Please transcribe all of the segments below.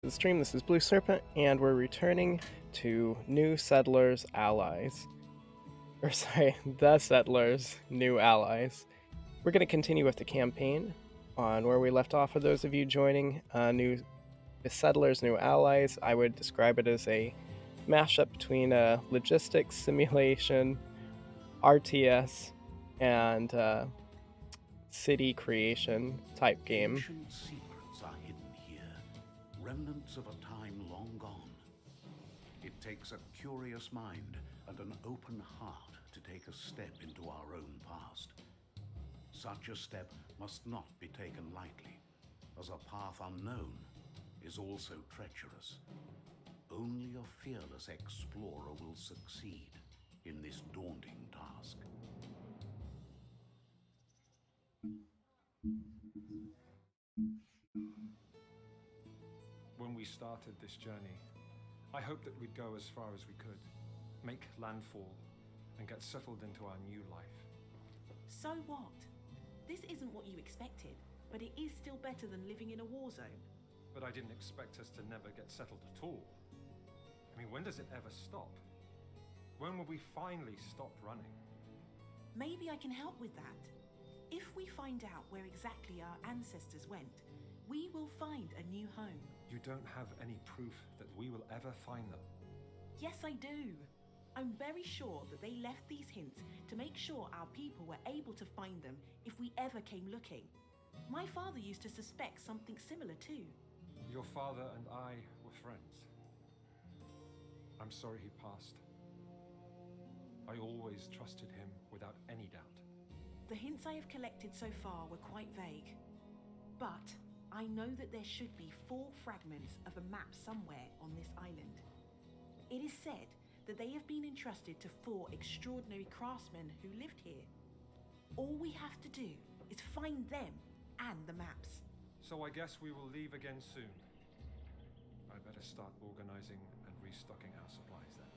The stream. This is Blue Serpent, and we're returning to New Settlers Allies. Or sorry, The Settlers New Allies. We're going to continue with the campaign on where we left off for those of you joining The Settlers New Allies. I would describe it as a mashup between a logistics simulation, RTS, and city creation type game. Ancient secrets are hidden here, remnants of a time long gone. It takes a curious mind and an open heart to take a step into our own past. Such a step must not be taken lightly, as a path unknown is also treacherous. Only a fearless explorer will succeed in this daunting task. When we started this journey, I hoped that we'd go as far as we could, make landfall, and get settled into our new life. So what? This isn't what you expected, but it is still better than living in a war zone. But I didn't expect us to never get settled at all. I mean, when does it ever stop? When will we finally stop running? Maybe I can help with that. If we find out where exactly our ancestors went, we will find a new home. You don't have any proof that we will ever find them. Yes, I do. I'm very sure that they left these hints to make sure our people were able to find them if we ever came looking. My father used to suspect something similar too. Your father and I were friends. I'm sorry he passed. I always trusted him without any doubt. The hints I have collected so far were quite vague. But I know that there should be 4 fragments of a map somewhere on this island. It is said that they have been entrusted to 4 extraordinary craftsmen who lived here. All we have to do is find them and the maps. So I guess we will leave again soon. I better start organizing and restocking our supplies then.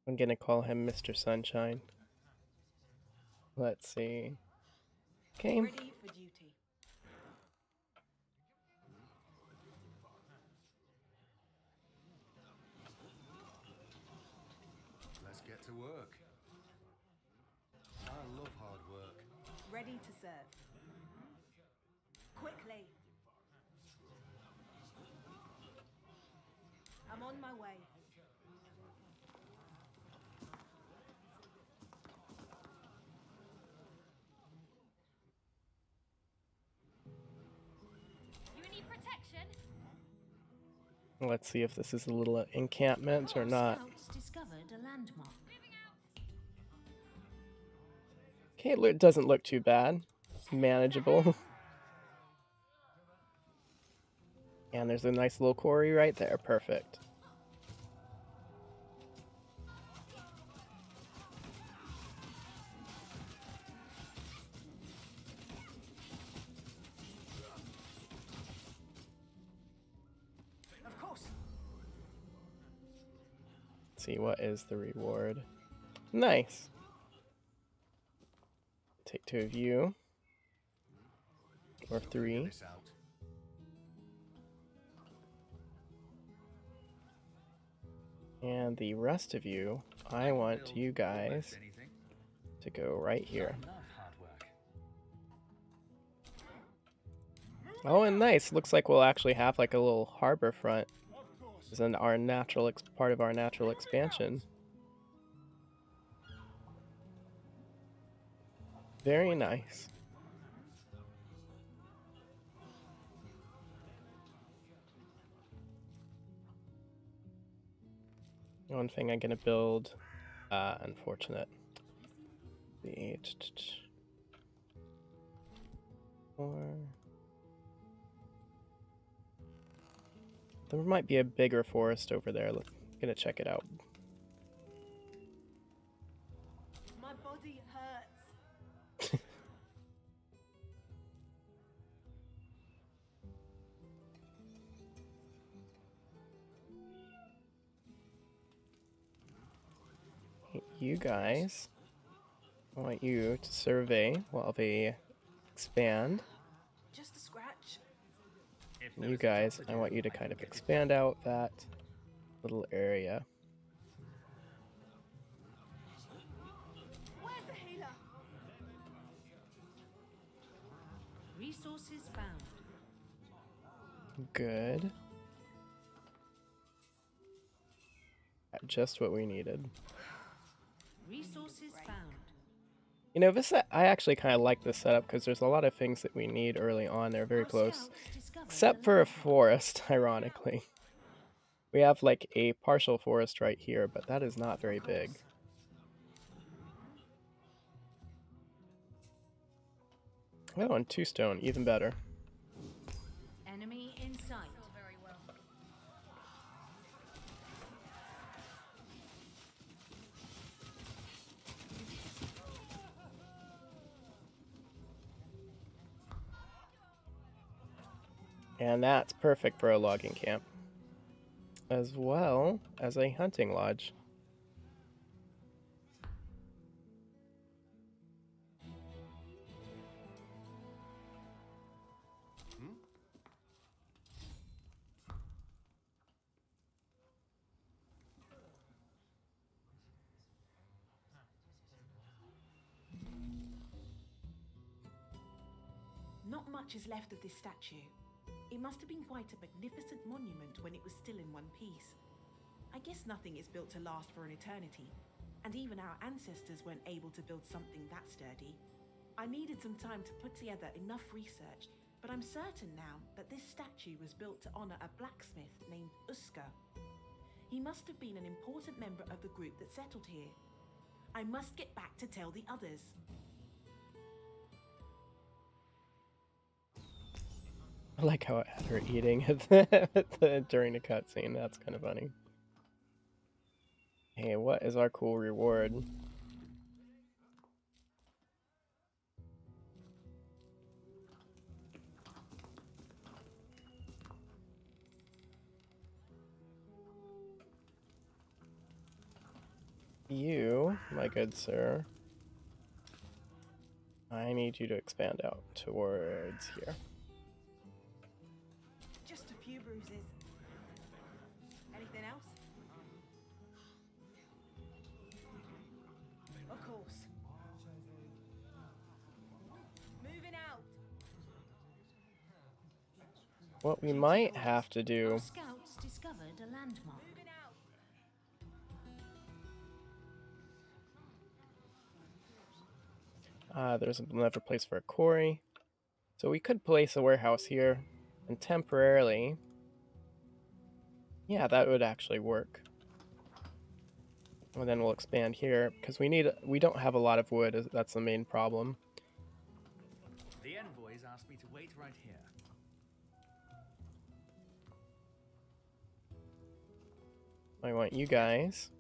I'm gonna call him Mr. Sunshine. Let's see. Okay. Ready for duty. Let's get to work. I love hard work. Ready to serve. Quickly. I'm on my way. You need protection? Let's see if this is a little encampment or not. Scouts discovered a landmark. Okay, it doesn't look too bad. Manageable. And there's a nice little quarry right there. Perfect. Of course. Let's see, what is the reward? Nice. Take 2 of you. Or 3. This out. And the rest of you, I want you guys to go right here. I love hard work. Oh, and nice. Looks like we'll actually have like a little harbor front. This is our natural part of our natural expansion. Very nice. One thing I'm gonna build, unfortunate. The 4. There might be a bigger forest over there. I'm gonna check it out. My body hurts. You guys, I want you to survey while they expand. Just a scratch. You guys, I want you to kind of expand out that little area. Where's the healer? Resources found. Good. Just what we needed. Resources found. You know, I actually kind of like this setup because there's a lot of things that we need early on. They're very Our close. scouts discovered Except for a forest, ironically. We have like a partial forest right here, but that is not very big. Oh, and 2 stone, even better. Enemy in sight. And that's perfect for a logging camp. As well as a hunting lodge. Not much is left of this statue. It must have been quite a magnificent monument when it was still in one piece. I guess nothing is built to last for an eternity, and even our ancestors weren't able to build something that sturdy. I needed some time to put together enough research, but I'm certain now that this statue was built to honor a blacksmith named Uska. He must have been an important member of the group that settled here. I must get back to tell the others. I like how I had her eating during the cutscene. That's kind of funny. Hey, what is our cool reward? You, my good sir, I need you to expand out towards here. Just a few bruises. Anything else? Of course. Moving out. What we might have to do... Our scouts discovered a landmark. Moving out. There's another place for a quarry. So we could place a warehouse here and temporarily... Yeah, that would actually work. And then we'll expand here because we don't have a lot of wood. That's the main problem. The envoys asked me to wait right here. I want you guys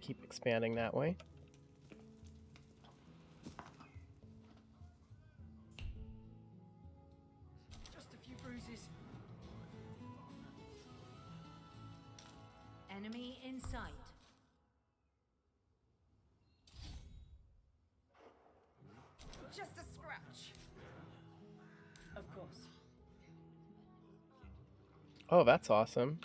keep expanding that way. Just a few bruises. Enemy in sight. Just a scratch. Of course. Oh, that's awesome.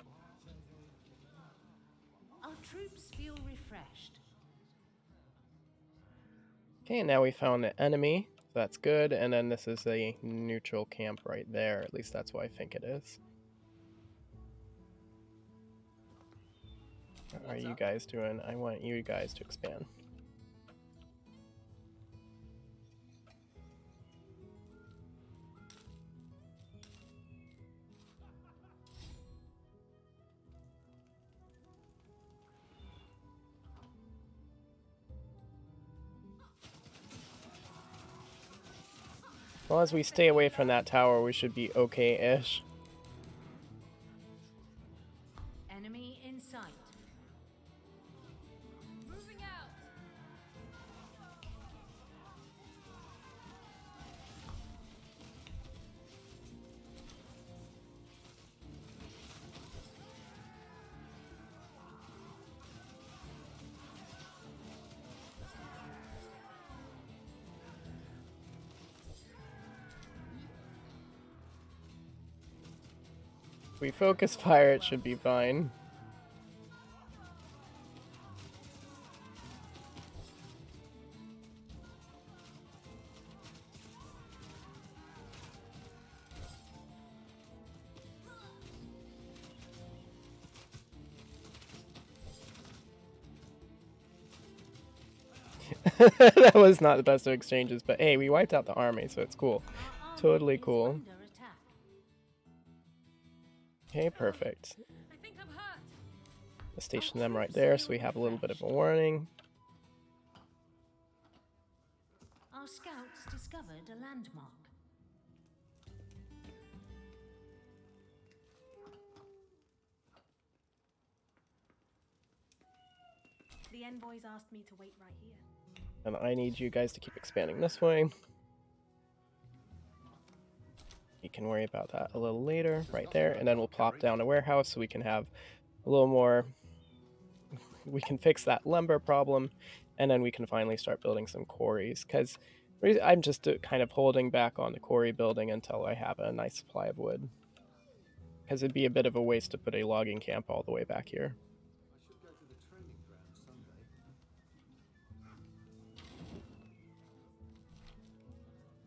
Our troops feel refreshed. Okay, now we found the enemy. That's good. And then this is a neutral camp right there. At least that's what I think it is. What are you guys doing? I want you guys to expand. As long as we stay away from that tower, we should be okay-ish. Enemy in sight. Moving out. If we focus fire, it should be fine. That was not the best of exchanges, but hey, we wiped out the army, so it's cool. Our army Totally is cool. under attack. Okay, perfect. I think I'm hurt. Let's station them right there so we have a little bit of a warning. Our scouts discovered a landmark. The envoys asked me to wait right here. And I need you guys to keep expanding this way. We can worry about that a little later, right there. And then we'll plop down a warehouse so we can have a little more... We can fix that lumber problem, and then we can finally start building some quarries. Because I'm just kind of holding back on the quarry building until I have a nice supply of wood. Because it'd be a bit of a waste to put a logging camp all the way back here. I should go to the training ground someday.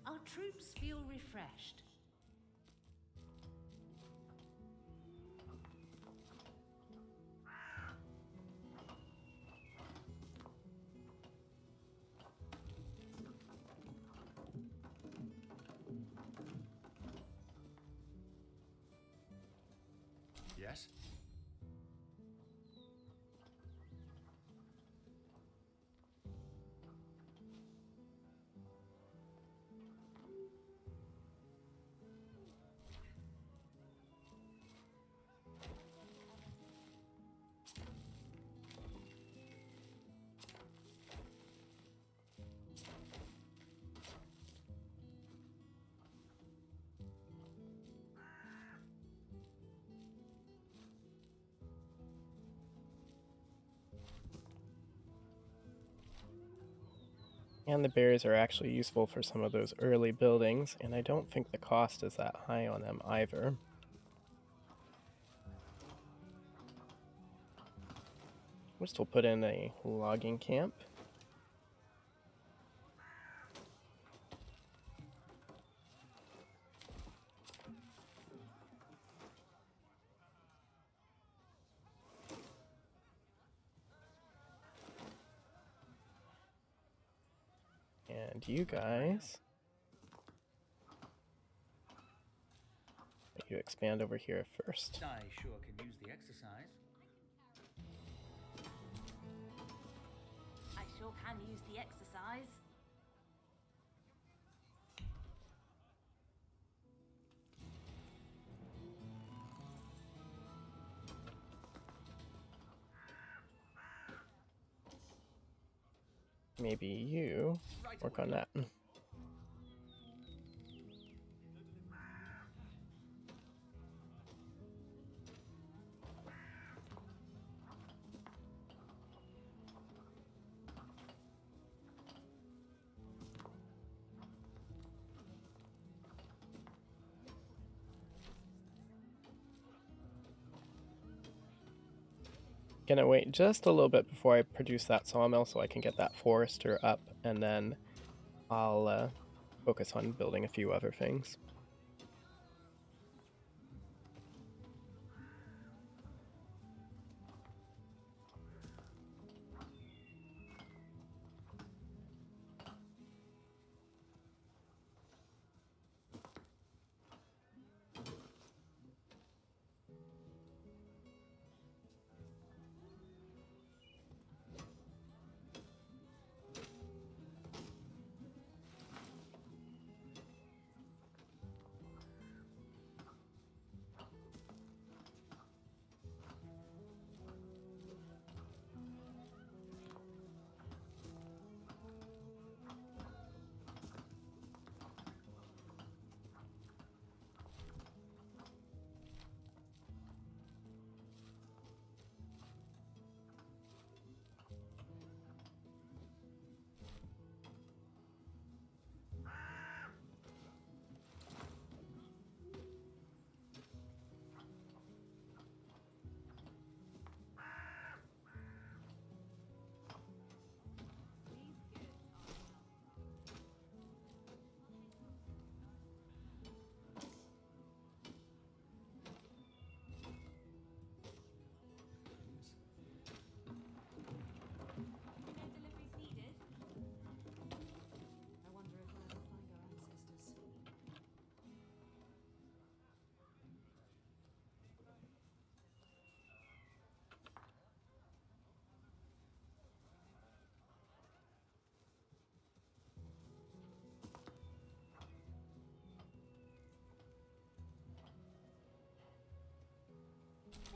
Our troops feel refreshed. Yes? And the berries are actually useful for some of those early buildings, and I don't think the cost is that high on them either. We'll still put in a logging camp. And you guys, you expand over here first. I sure can use the exercise. I sure can use the exercise. Maybe you work on that. Gonna wait just a little bit before I produce that sawmill so I can get that forester up, and then I'll focus on building a few other things.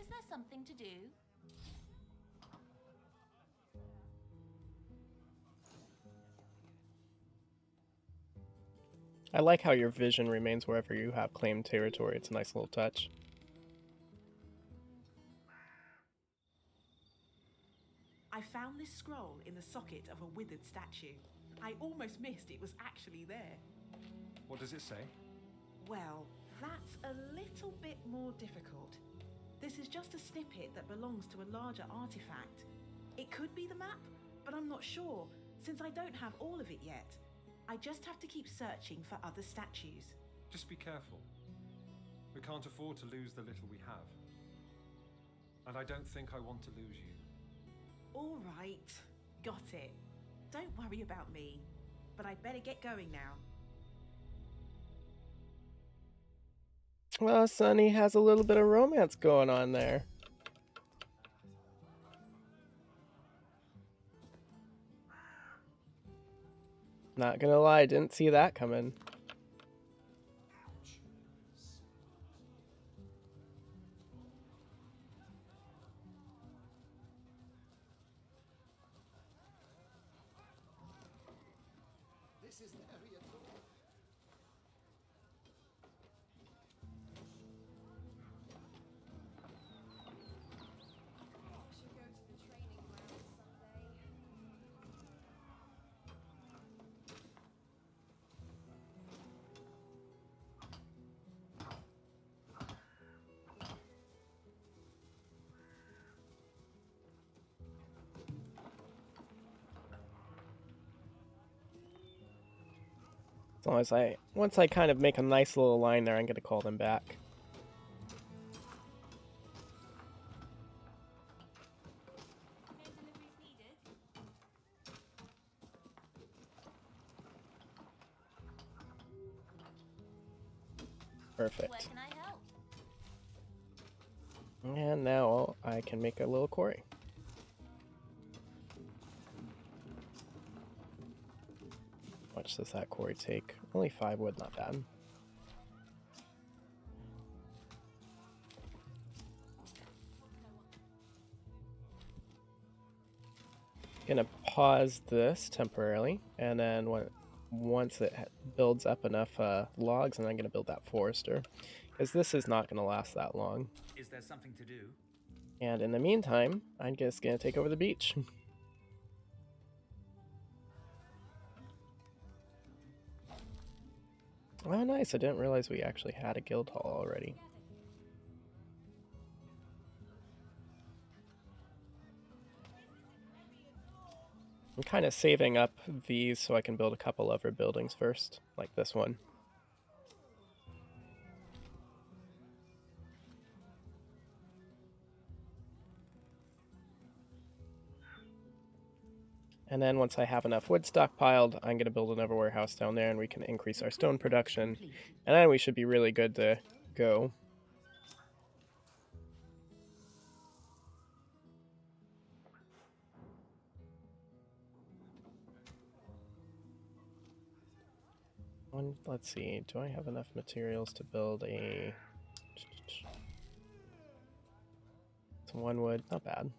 there something to do? I like how your vision remains wherever you have claimed territory. It's a nice little touch. I found this scroll in the socket of a withered statue. I almost missed it was actually there. What does it say? Well, that's a little bit more difficult. This is just a snippet that belongs to a larger artifact. It could be the map, but I'm not sure, since I don't have all of it yet. I just have to keep searching for other statues. Just be careful. We can't afford to lose the little we have. And I don't think I want to lose you. All right, got it. Don't worry about me, but I'd better get going now. Well, Sunny has a little bit of romance going on there. Not gonna lie, didn't see that coming. This isn't heavy at all. I should go to the training ground someday. As long as once I kind of make a nice little line there, I'm gonna call them back. No deliveries needed? Where Perfect. can I help? And now I can make a little quarry. How much does that quarry take? Only 5 wood, not bad. Gonna pause this temporarily, and then once it builds up enough logs, and I'm gonna build that forester, because this is not gonna last that long. Is there something to do? And in the meantime, I'm just gonna take over the beach. Oh, nice! I didn't realize we actually had a guild hall already. I'm kind of saving up these so I can build a couple other buildings first, like this one. And then once I have enough wood stockpiled, I'm going to build another warehouse down there and we can increase our stone production. And then we should be really good to go. Let's see, do I have enough materials to build a... It's 1 wood, not bad.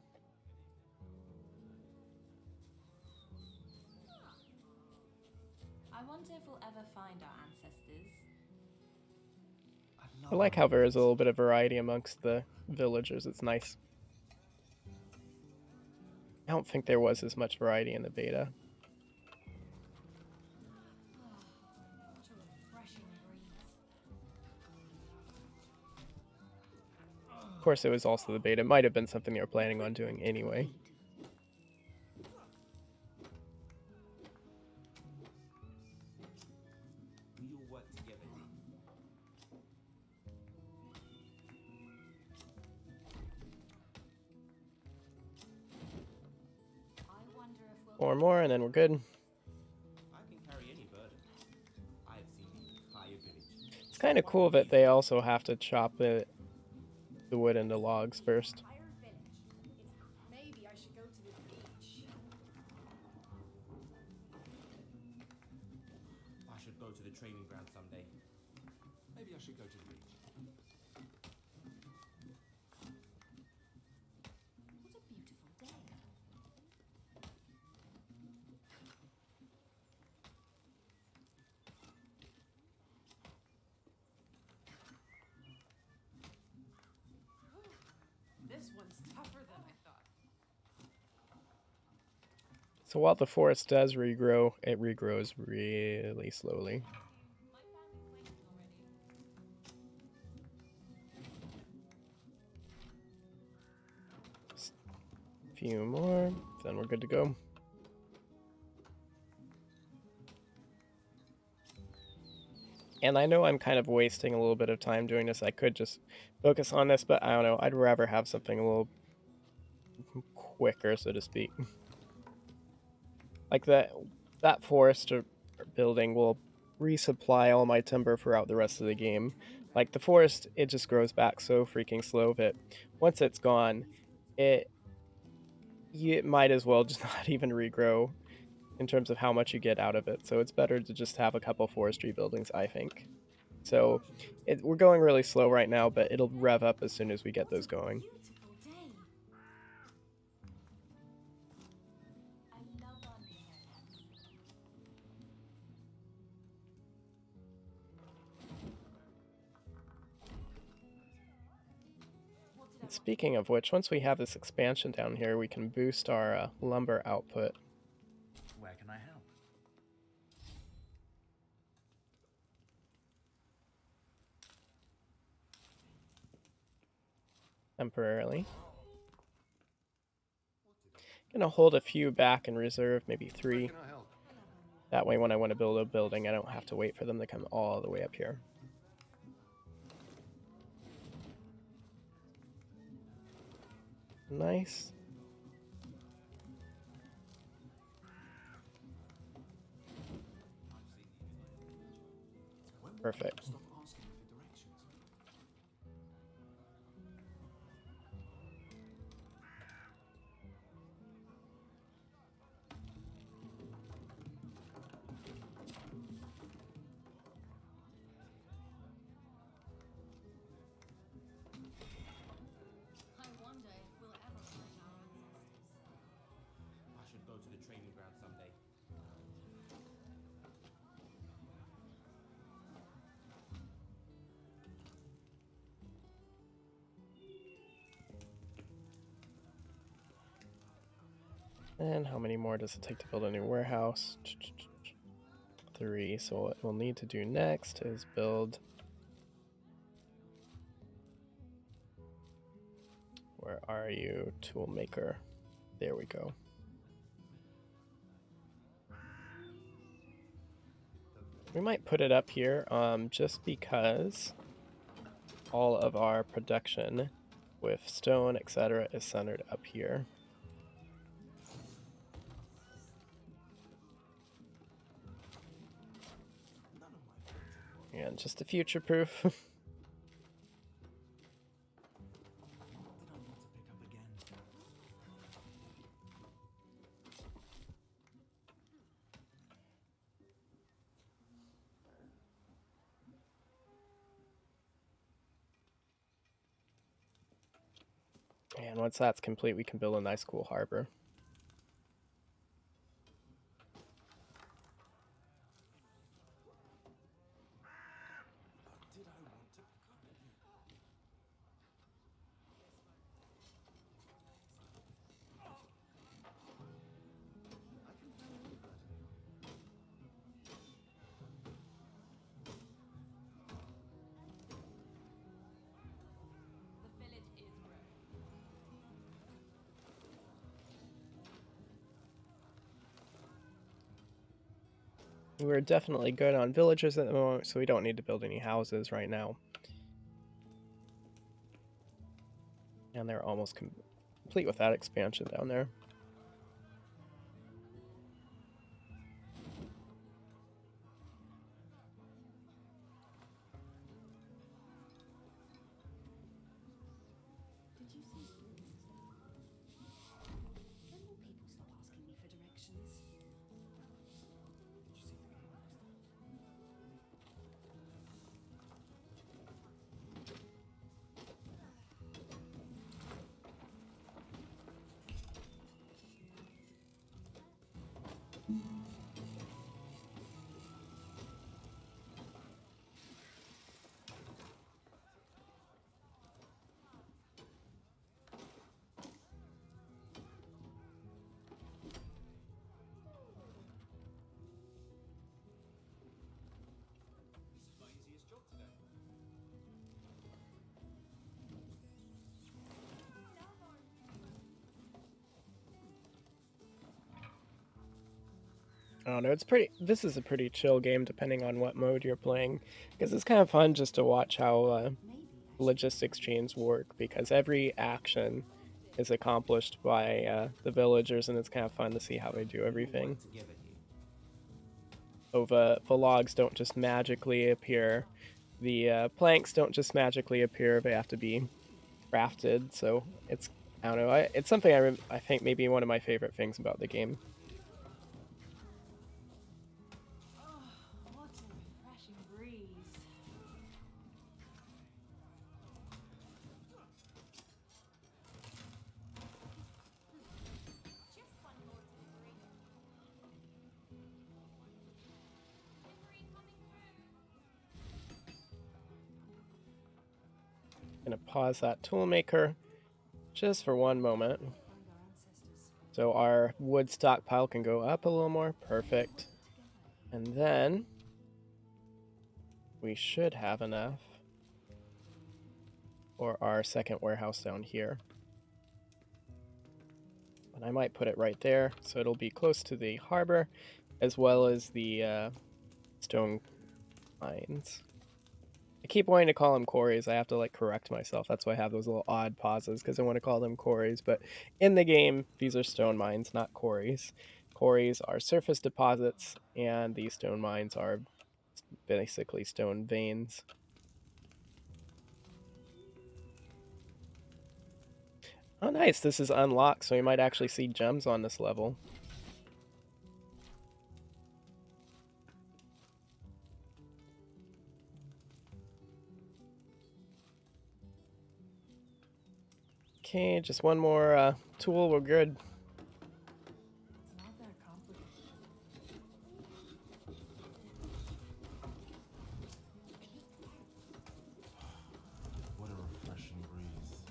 I wonder if we'll ever find our ancestors. I like how there is a little bit of variety amongst the villagers, it's nice. I don't think there was as much variety in the beta. What a refreshing breeze. Of course, it was also the beta. It might have been something they were planning on doing anyway. We all work together. I wonder if we'll 4 more and then we're good. I can carry any burden. I have seen the entire village. It's kind of cool that they also have to chop the wood into logs first. Entire village. Maybe I should go to the beach. I should go to the training ground someday. Maybe I should go to the beach. So while the forest does regrow, it regrows really slowly. Just a few more, then we're good to go. And I know I'm kind of wasting a little bit of time doing this. I could just focus on this, but I don't know. I'd rather have something a little quicker, so to speak. Like that forest or building will resupply all my timber throughout the rest of the game. Like the forest, it just grows back so freaking slow that once it's gone, it might as well just not even regrow in terms of how much you get out of it. So it's better to just have a couple forestry buildings, I think. So we're going really slow right now, but it'll rev up as soon as we get those going. Beautiful day. I love our And speaking of which, once we have this expansion down here, we can boost our lumber output. Where can I help? Temporarily. Gonna hold a few back in reserve, maybe 3. That way when I want to build a building, I don't have to wait for them to come all the way up here. Nice. Perfect. I wonder if we'll ever find our ancestors. I should go to the training ground someday. And how many more does it take to build a new warehouse? 3. So what we'll need to do next is build... Where are you, toolmaker? There we go. We might put it up here, just because all of our production with stone, etc., is centered up here. And just to future-proof. And once that's complete, we can build a nice, cool harbor. We're definitely good on villagers at the moment, so we don't need to build any houses right now. And they're almost complete with that expansion down there. Did you see? When will people stop asking me for directions? I don't know, this is a pretty chill game depending on what mode you're playing, because it's kind of fun just to watch how logistics chains work, because every action is accomplished by the villagers, and it's kind of fun to see how they do everything. So the logs don't just magically appear, the planks don't just magically appear, they have to be crafted, so it's, I don't know, it's something I think maybe one of my favorite things about the game. Oh, what a refreshing breeze. Just one more delivery. Delivery coming through. Gonna pause that toolmaker just for one moment. So our wood stockpile can go up a little more. Perfect. And then we should have enough for our second warehouse down here. And I might put it right there, so it'll be close to the harbor, as well as the stone mines. I keep wanting to call them quarries. I have to like correct myself. That's why I have those little odd pauses, because I want to call them quarries. But in the game, these are stone mines, not quarries. Quarries are surface deposits, and these stone mines are basically stone veins. Oh, nice. This is unlocked, so we might actually see gems on this level. Okay, just one more tool, we're good. It's not that complicated. What a refreshing breeze.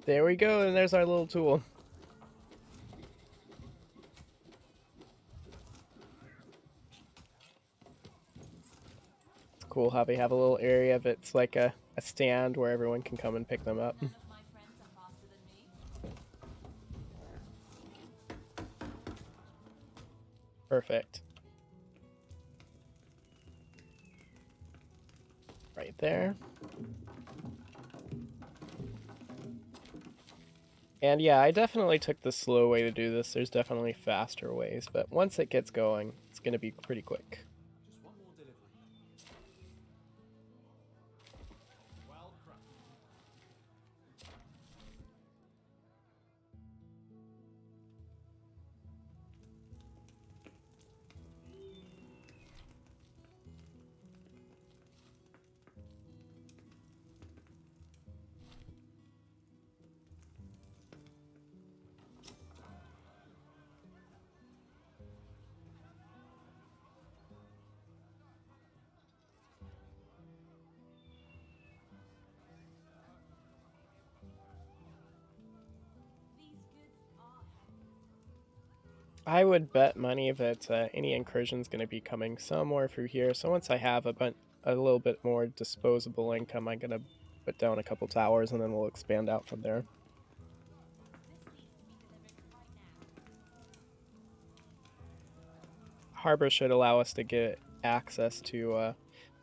There we go, and there's our little tool. It's cool how they have a little area that's like a stand where everyone can come and pick them up. None of my friends are faster than me. Perfect. Right there. And yeah, I definitely took the slow way to do this. There's definitely faster ways, but once it gets going, it's going to be pretty quick. Just one more delivery. Well crafted. These goods are I would bet money that any incursion is going to be coming somewhere through here. So once I have a little bit more disposable income, I'm going to put down a couple towers, and then we'll expand out from there. Harbor should allow us to get access to,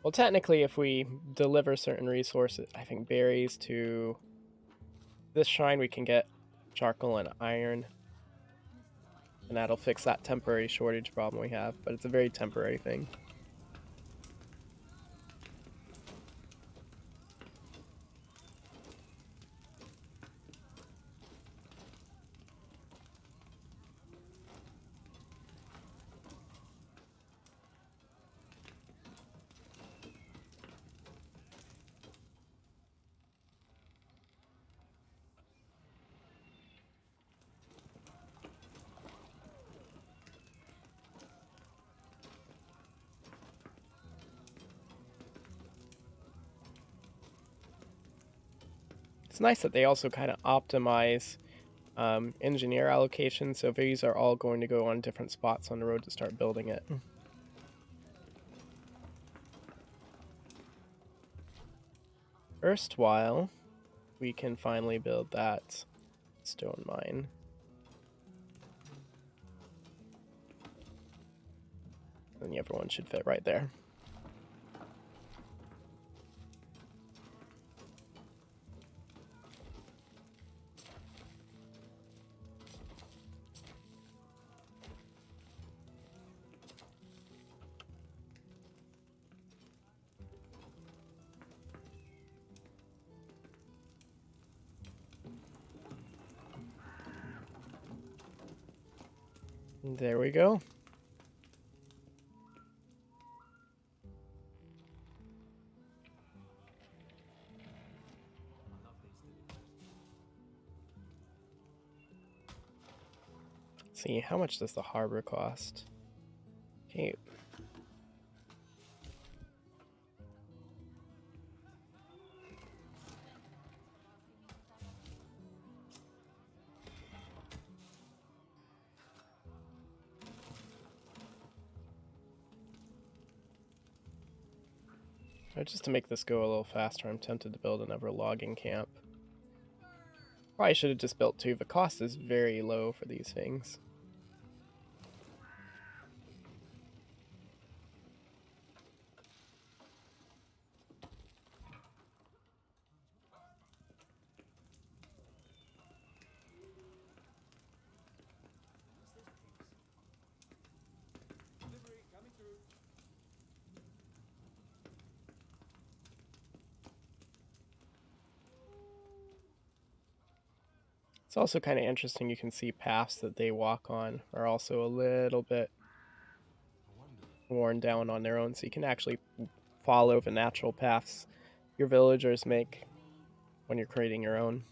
well, technically, if we deliver certain resources, I think berries to this shrine, we can get charcoal and iron. And that'll fix that temporary shortage problem we have, but it's a very temporary thing. It's nice that they also kind of optimize engineer allocation, so these are all going to go on different spots on the road to start building it. Erstwhile, we can finally build that stone mine. thinking everyone should fit right there. There we go. Let's see, how much does the harbor cost? Okay. Just to make this go a little faster, I'm tempted to build another logging camp. Probably should have just built 2. The cost is very low for these things. Delivery coming through. It's also kind of interesting, you can see paths that they walk on are also a little bit worn down on their own, so you can actually follow the natural paths your villagers make when you're creating your own.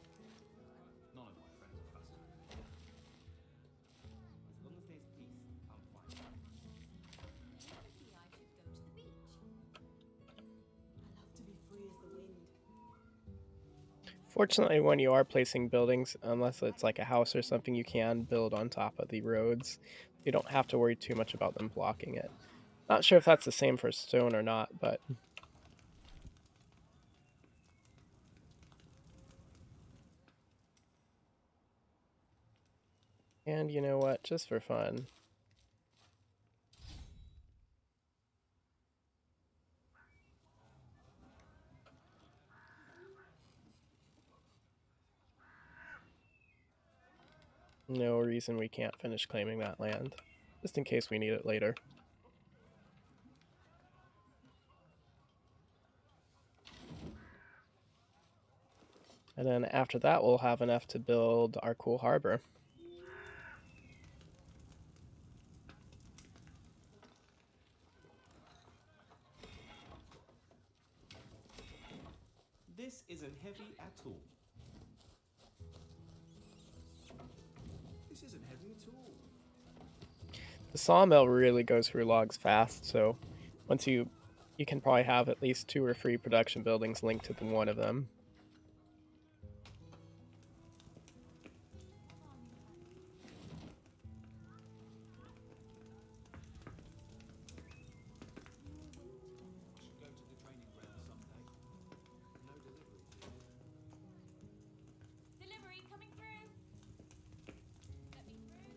Easiest job today. None of my friends are fascinated. As long as there's peace, I'm fine. Maybe I should go to the beach. I love to be free as the wind. Fortunately, when you are placing buildings, unless it's like a house or something, you can build on top of the roads. You don't have to worry too much about them blocking it. Not sure if that's the same for stone or not, but... And you know what? Just for fun. No reason we can't finish claiming that land, just in case we need it later. And then after that, we'll have enough to build our cool harbor. This isn't heavy at all. This isn't heavy at all. The sawmill really goes through logs fast, so once you can probably have at least 2 or 3 production buildings linked to the one of them. I should go to the training ground someday. No delivery, dear. Delivery coming through. Let me through.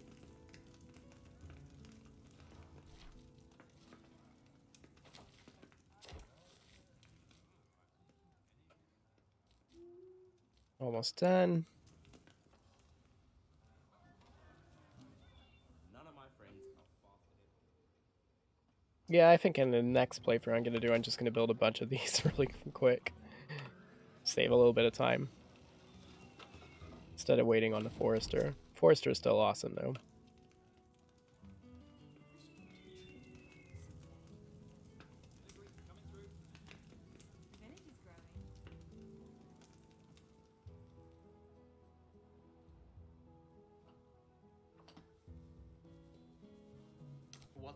Almost done. None of my friends are far from it. Yeah, I think in the next playthrough I'm just going to build a bunch of these really quick. Save a little bit of time. Instead of waiting on the Forester. Forester is still awesome, though. Delivery coming through. The village is growing.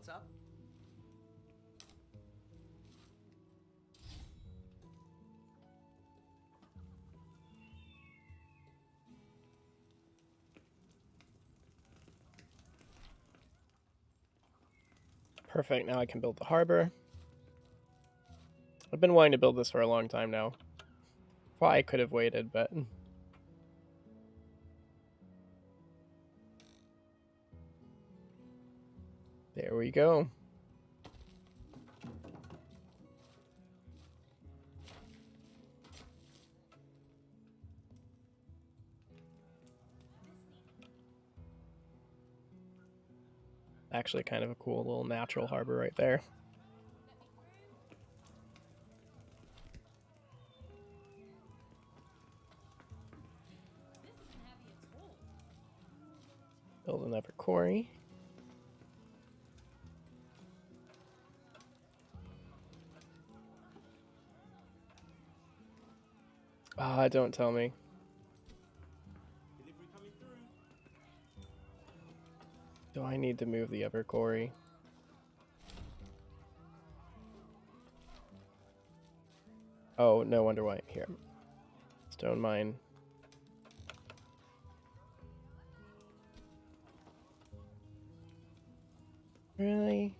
What's up? Perfect, now I can build the harbor. I've been wanting to build this for a long time now. Well, I could have waited, but... There we go. Actually kind of a cool little natural harbor right there. Build another quarry. Ah, don't tell me. Delivery coming through. Do I need to move the other quarry? Oh, no wonder why. Here. Stone mine. Really?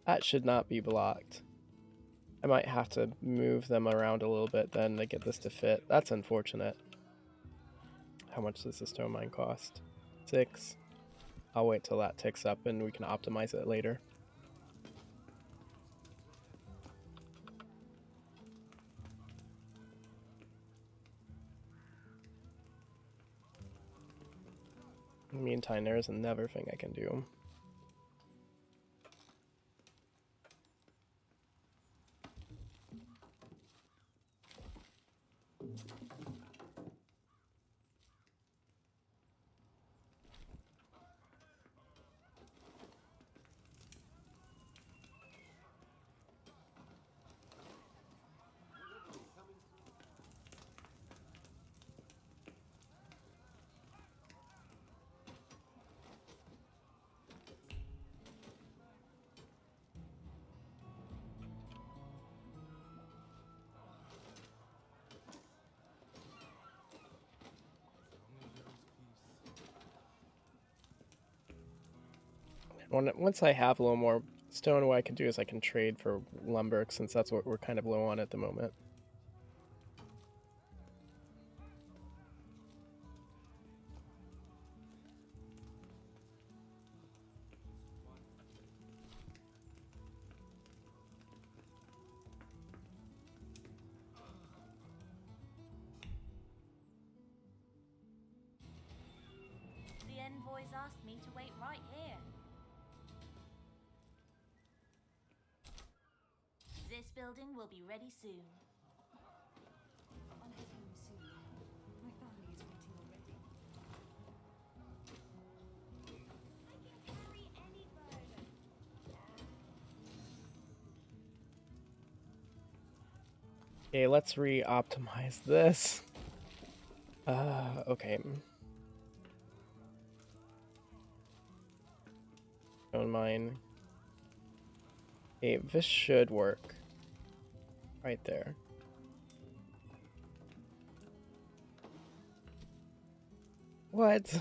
That should not be blocked. I might have to move them around a little bit then to get this to fit. That's unfortunate. How much does the stone mine cost? 6. I'll wait till that ticks up and we can optimize it later. In the meantime, there is another thing I can do. Once I have a little more stone, what I can do is I can trade for lumber, since that's what we're kind of low on at the moment. The envoys asked me to wait right here. This building will be ready soon. I'll head home soon. My family is waiting already. I can carry any burden. Okay, let's re-optimize this. Okay. Stone mine. Okay, this should work. Right there. What?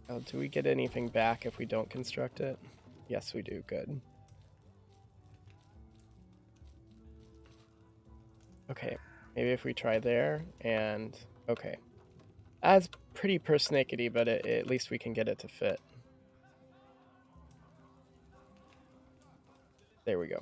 Oh, do we get anything back if we don't construct it? Yes, we do. Good. Okay, maybe if we try there and... Okay. That's pretty persnickety, but at least we can get it to fit. There we go.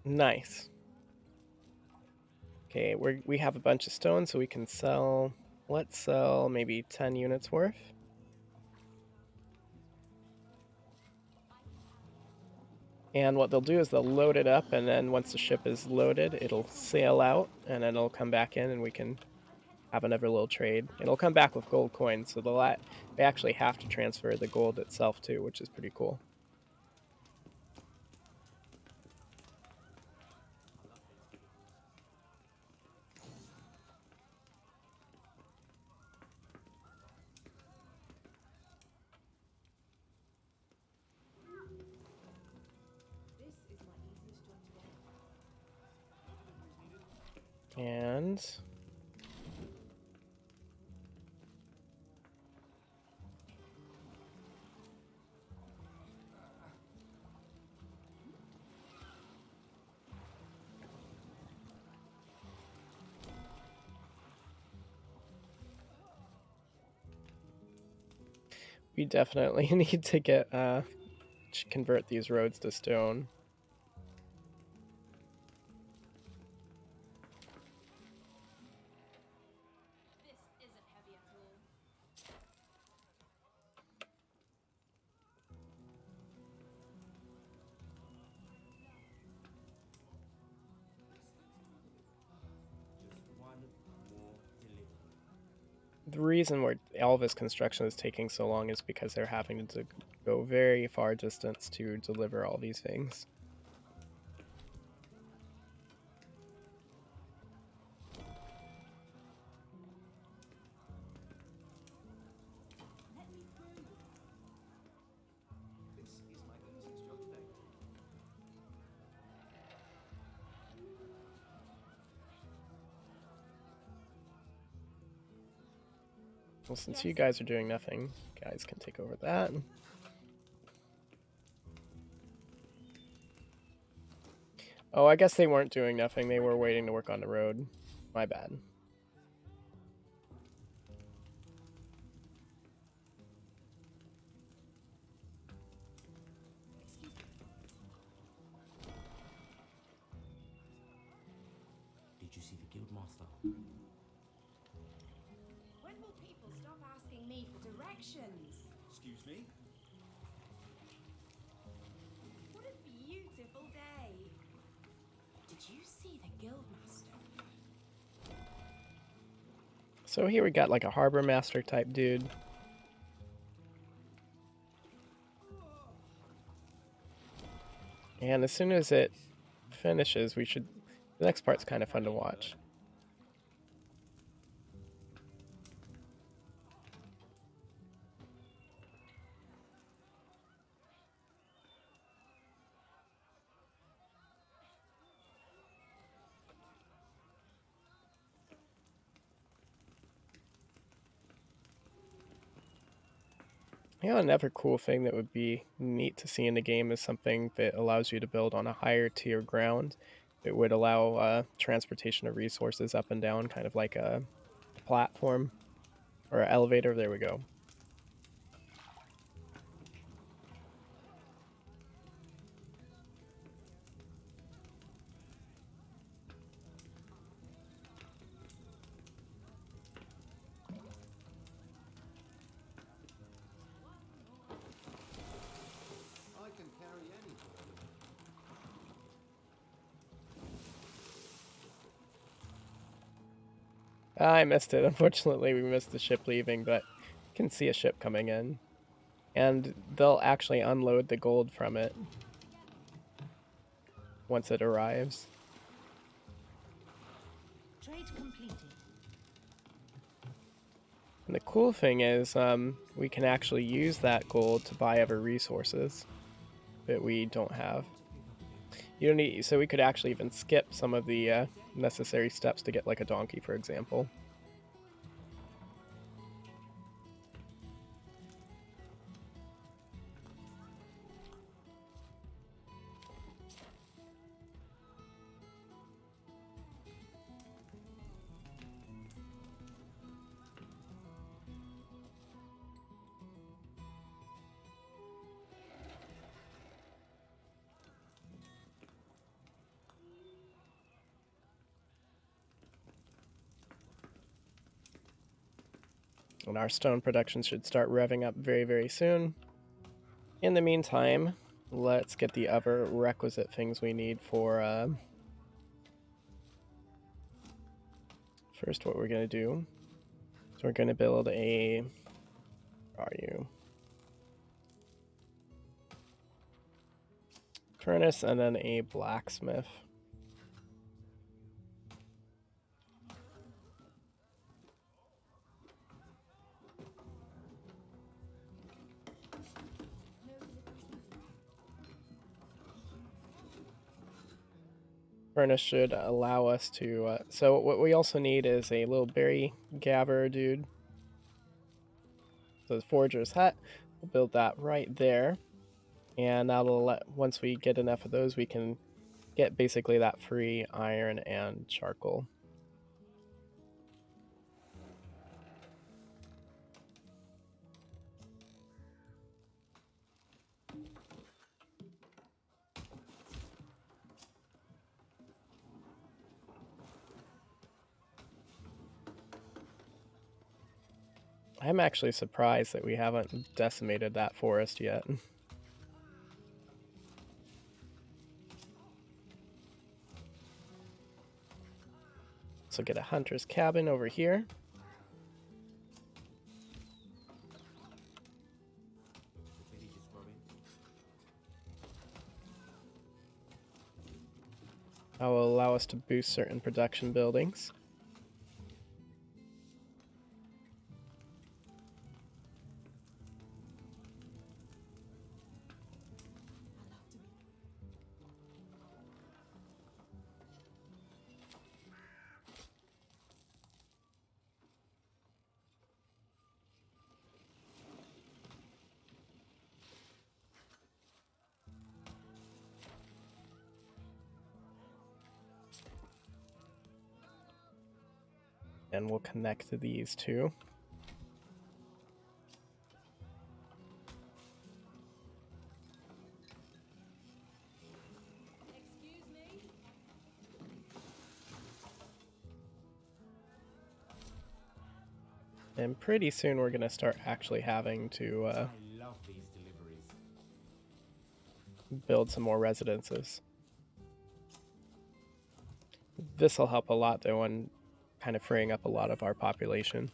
Nice. Okay, we have a bunch of stone, so we can sell... Let's sell maybe 10 units worth. And what they'll do is they'll load it up, and then once the ship is loaded, it'll sail out, and then it'll come back in, and we can have another little trade. It'll come back with gold coins, so they actually have to transfer the gold itself too, which is pretty cool. This is my easiest job today. And we definitely need to get to convert these roads to stone. This isn't heavy at all. Just one more delivery. The reason where Elvis construction is taking so long is because they're having to go very far distance to deliver all these things. Let me through. This is my easiest job today. Well, since you guys are doing nothing, you guys can take over that. Oh, I guess they weren't doing nothing. They were waiting to work on the road. My bad. Excuse me. Did you see the guildmaster? When will people stop asking me for directions? Excuse me? What a beautiful day. Did you see the guildmaster? So here we got like a harbor master type dude. And as soon as it finishes, we should... The next part's kind of fun to watch. Yeah, another cool thing that would be neat to see in the game is something that allows you to build on a higher tier ground. It would allow transportation of resources up and down, kind of like a platform or an elevator. There we go. I can carry any burden. I missed it. Unfortunately, we missed the ship leaving, but you can see a ship coming in. And they'll actually unload the gold from it once it arrives. Trade completed. And the cool thing is we can actually use that gold to buy other resources that we don't have. You don't need, so we could actually even skip some of the necessary steps to get like a donkey, for example. And our stone production should start revving up very, very soon. In the meantime, let's get the other requisite things we need for... First, what we're going to do So we're going to build a... Where are you? Furnace and then a blacksmith. Furnace should allow us to... so what we also need is a little berry gatherer dude. So the forger's hut. We'll build that right there. And that'll let... Once we get enough of those, we can get basically that free iron and charcoal. I'm actually surprised that we haven't decimated that forest yet. So get a hunter's cabin over here. The village is growing. That will allow us to boost certain production buildings. And we'll connect these two. Excuse me? And pretty soon we're going to start actually having to I love these deliveries. build some more residences. This will help a lot though in kind of freeing up a lot of our population.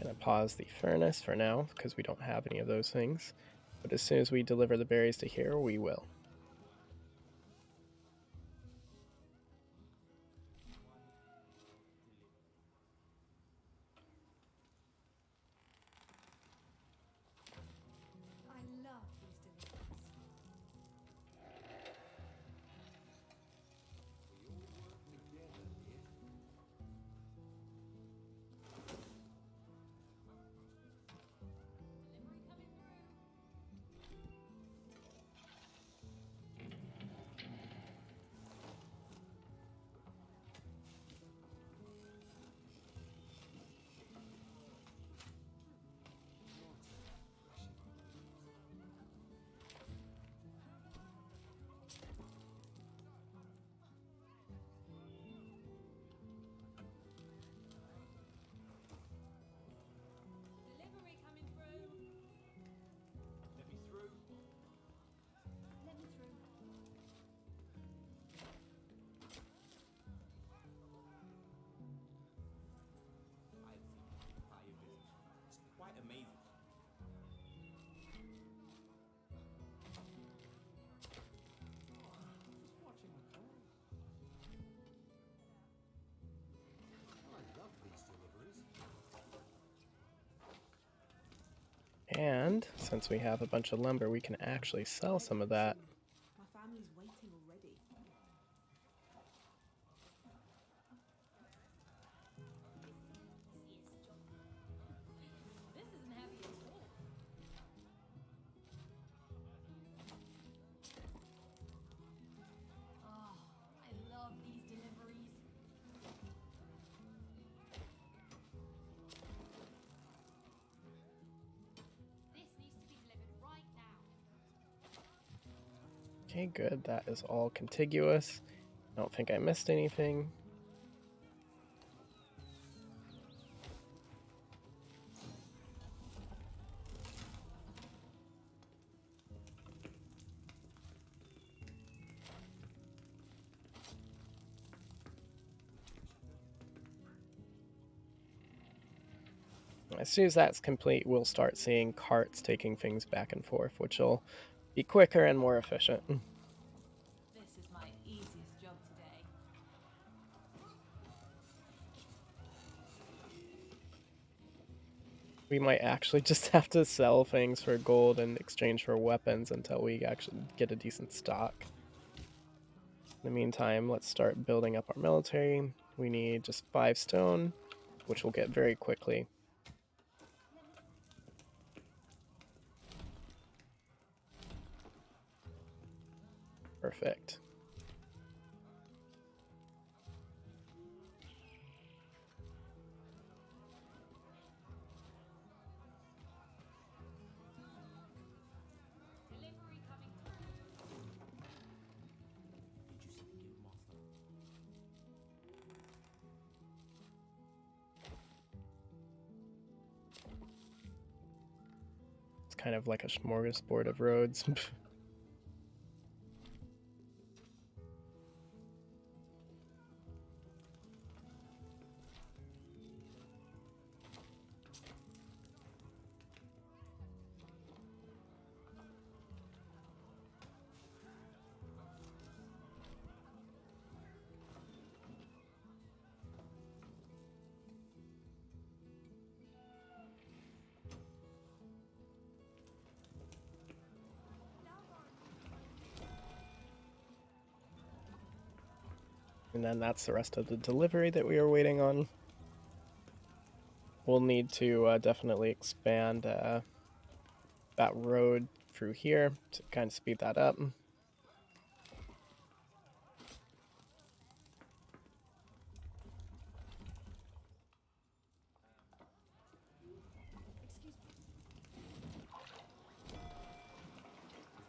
Gonna pause the furnace for now because we don't have any of those things. But as soon as we deliver the berries to here, we will. I love these deliveries. Delivery coming through. Let me through. Let me through. I've seen fire business. It's quite amazing. Just watching the cars. I love these deliveries. And since we have a bunch of lumber, we can actually sell some of that. My family's waiting already. This isn't heavy at all. Oh, I love these deliveries. This needs to be delivered right now. Okay, good. That is all contiguous. I don't think I missed anything. As soon as that's complete, we'll start seeing carts taking things back and forth, which will be quicker and more efficient. This is my easiest job today. We might actually just have to sell things for gold in exchange for weapons until we actually get a decent stock. In the meantime, let's start building up our military. We need just 5 stone, which we'll get very quickly. Perfect. Delivery coming through. Did you see the guild master? It's kind of like a smorgasbord of roads. And then that's the rest of the delivery that we are waiting on. We'll need to definitely expand that road through here to kind of speed that up. As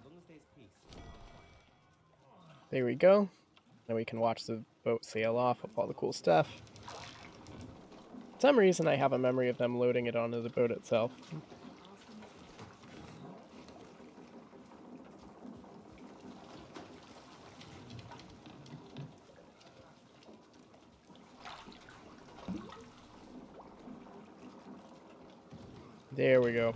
long as there's peace, I'm fine. There we go. And we can watch the boat sail off with all the cool stuff. For some reason, I have a memory of them loading it onto the boat itself. There we go.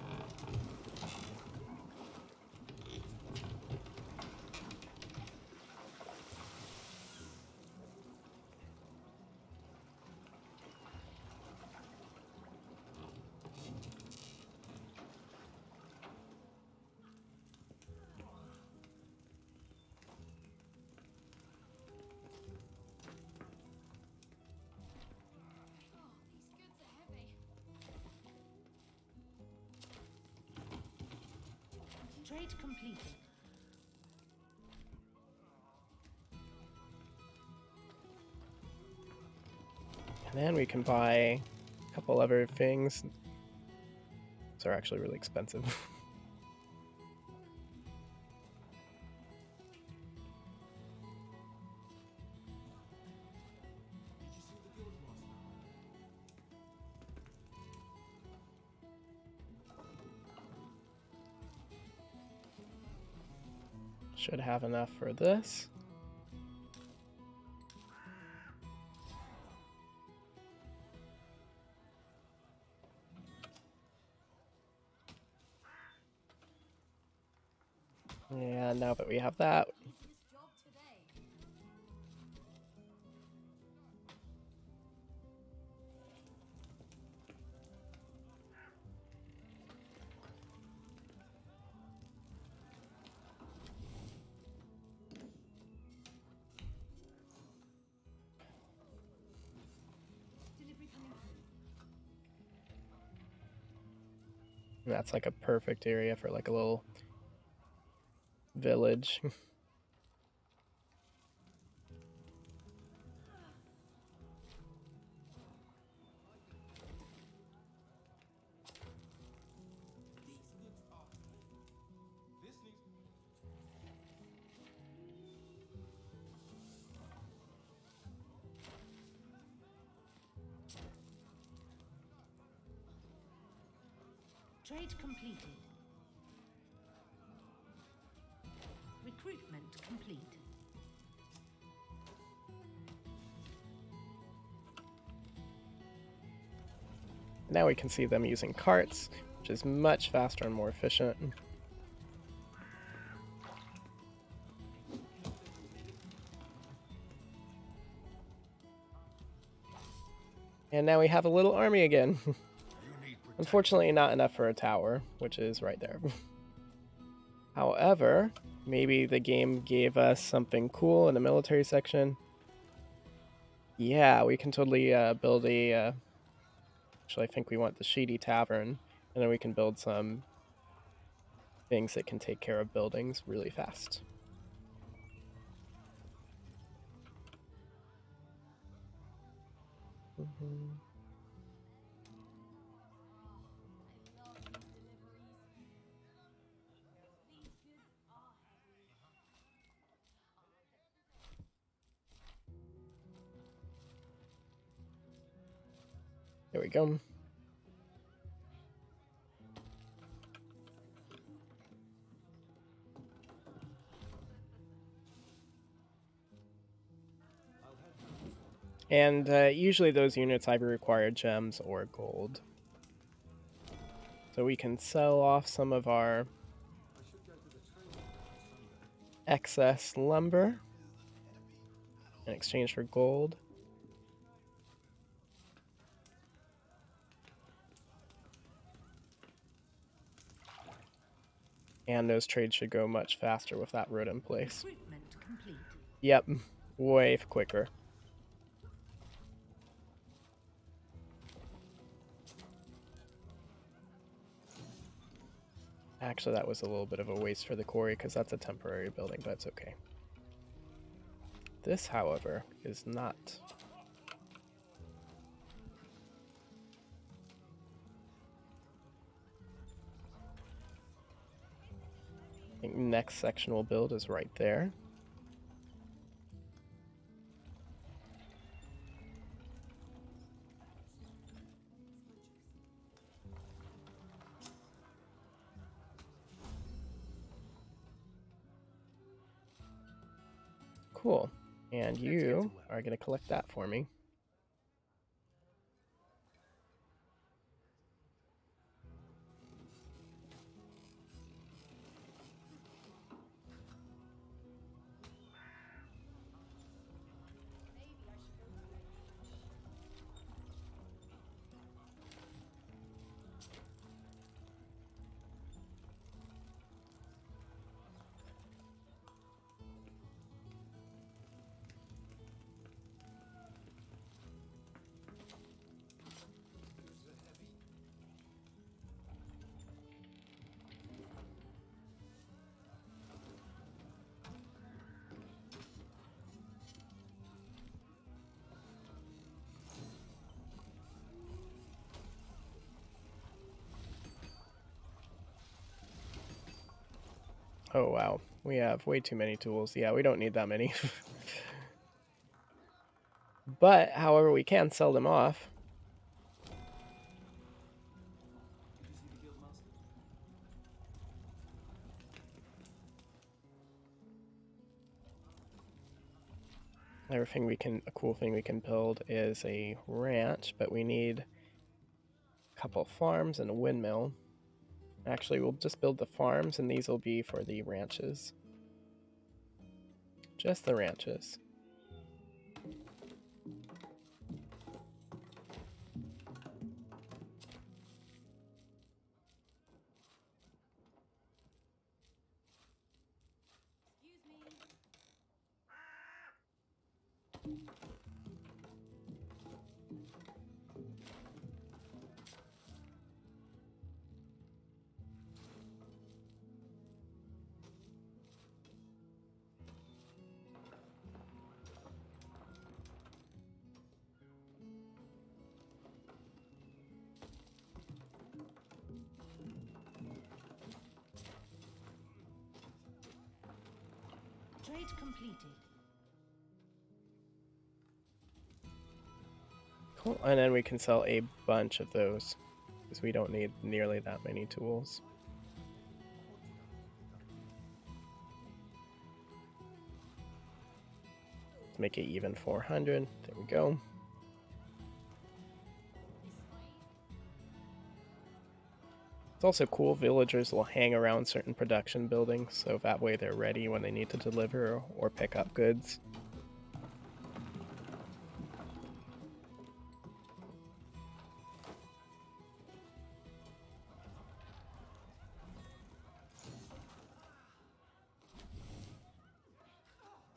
Oh, these goods are heavy. Trade completed. And then we can buy a couple other things. These are actually really expensive. Did you see the guild master? Should have enough for this. And now that we have that, Easiest job today. Delivery coming through. that's like a perfect area for like a little village. These goods are. This needs. Trade completed. Recruitment complete. Now we can see them using carts, which is much faster and more efficient. And now we have a little army again. Unfortunately, not enough for a tower, which is right there. However, maybe the game gave us something cool in the military section. Yeah, we can totally build a... actually, I think we want the Shady Tavern, and then we can build some things that can take care of buildings really fast. There we go. And usually those units either require gems or gold. So we can sell off some of our excess lumber in exchange for gold. And those trades should go much faster with that road in place. Recruitment complete. Yep, way quicker. Actually, that was a little bit of a waste for the quarry because that's a temporary building, but it's okay. This, however, is not. I think next section we'll build is right there. Cool. And you are going to collect that for me. Oh wow, we have way too many tools. Yeah, we don't need that many. But, however, we can sell them off. Did you see the guild master? Everything we can, a cool thing we can build is a ranch, but we need a couple farms and a windmill. Actually, we'll just build the farms, and these will be for the ranches. Just the ranches. Trade completed. Cool, and then we can sell a bunch of those, because we don't need nearly that many tools. Let's make it even 400. There we go. It's also cool, villagers will hang around certain production buildings, so that way they're ready when they need to deliver or pick up goods.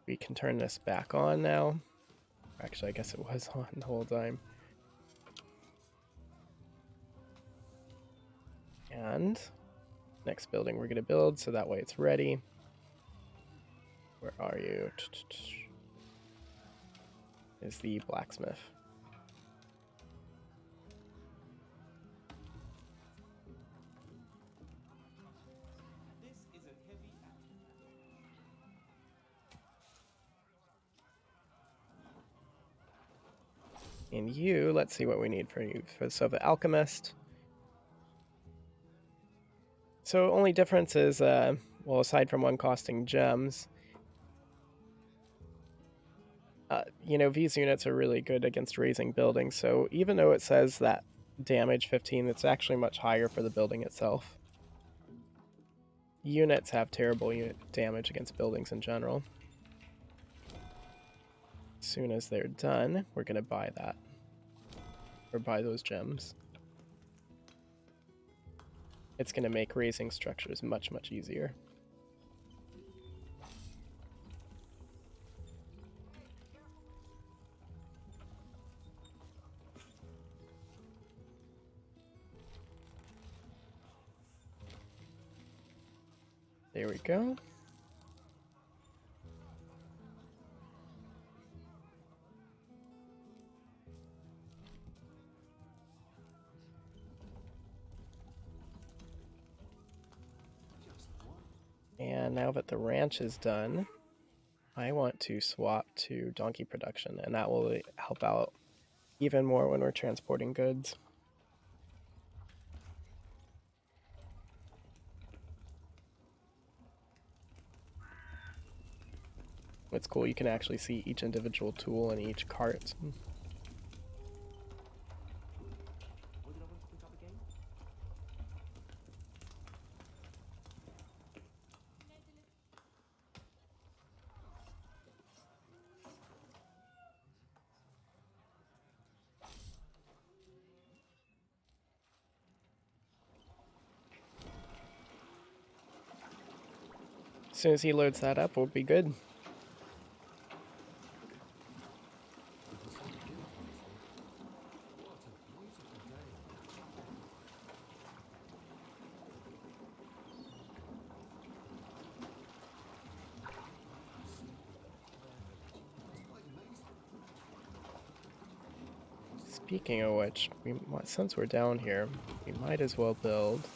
We can turn this back on now. Actually, I guess it was on the whole time. And next building we're going to build, so that way it's ready. Where are you? Is the blacksmith. This is a heavy act. And you, let's see what we need for you. So the alchemist. So only difference is, well, aside from one costing gems, you know, these units are really good against raising buildings. So even though it says that damage 15, it's actually much higher for the building itself. Units have terrible damage against buildings in general. As soon as they're done, we're going to buy that. Or buy those gems. It's going to make raising structures much, much easier. There we go. And now that the ranch is done, I want to swap to donkey production, and that will help out even more when we're transporting goods. It's cool, you can actually see each individual tool in each cart. What did I want to pick up again? As soon as he loads that up, we'll be good. Speaking of which, since we're down here, we might as well build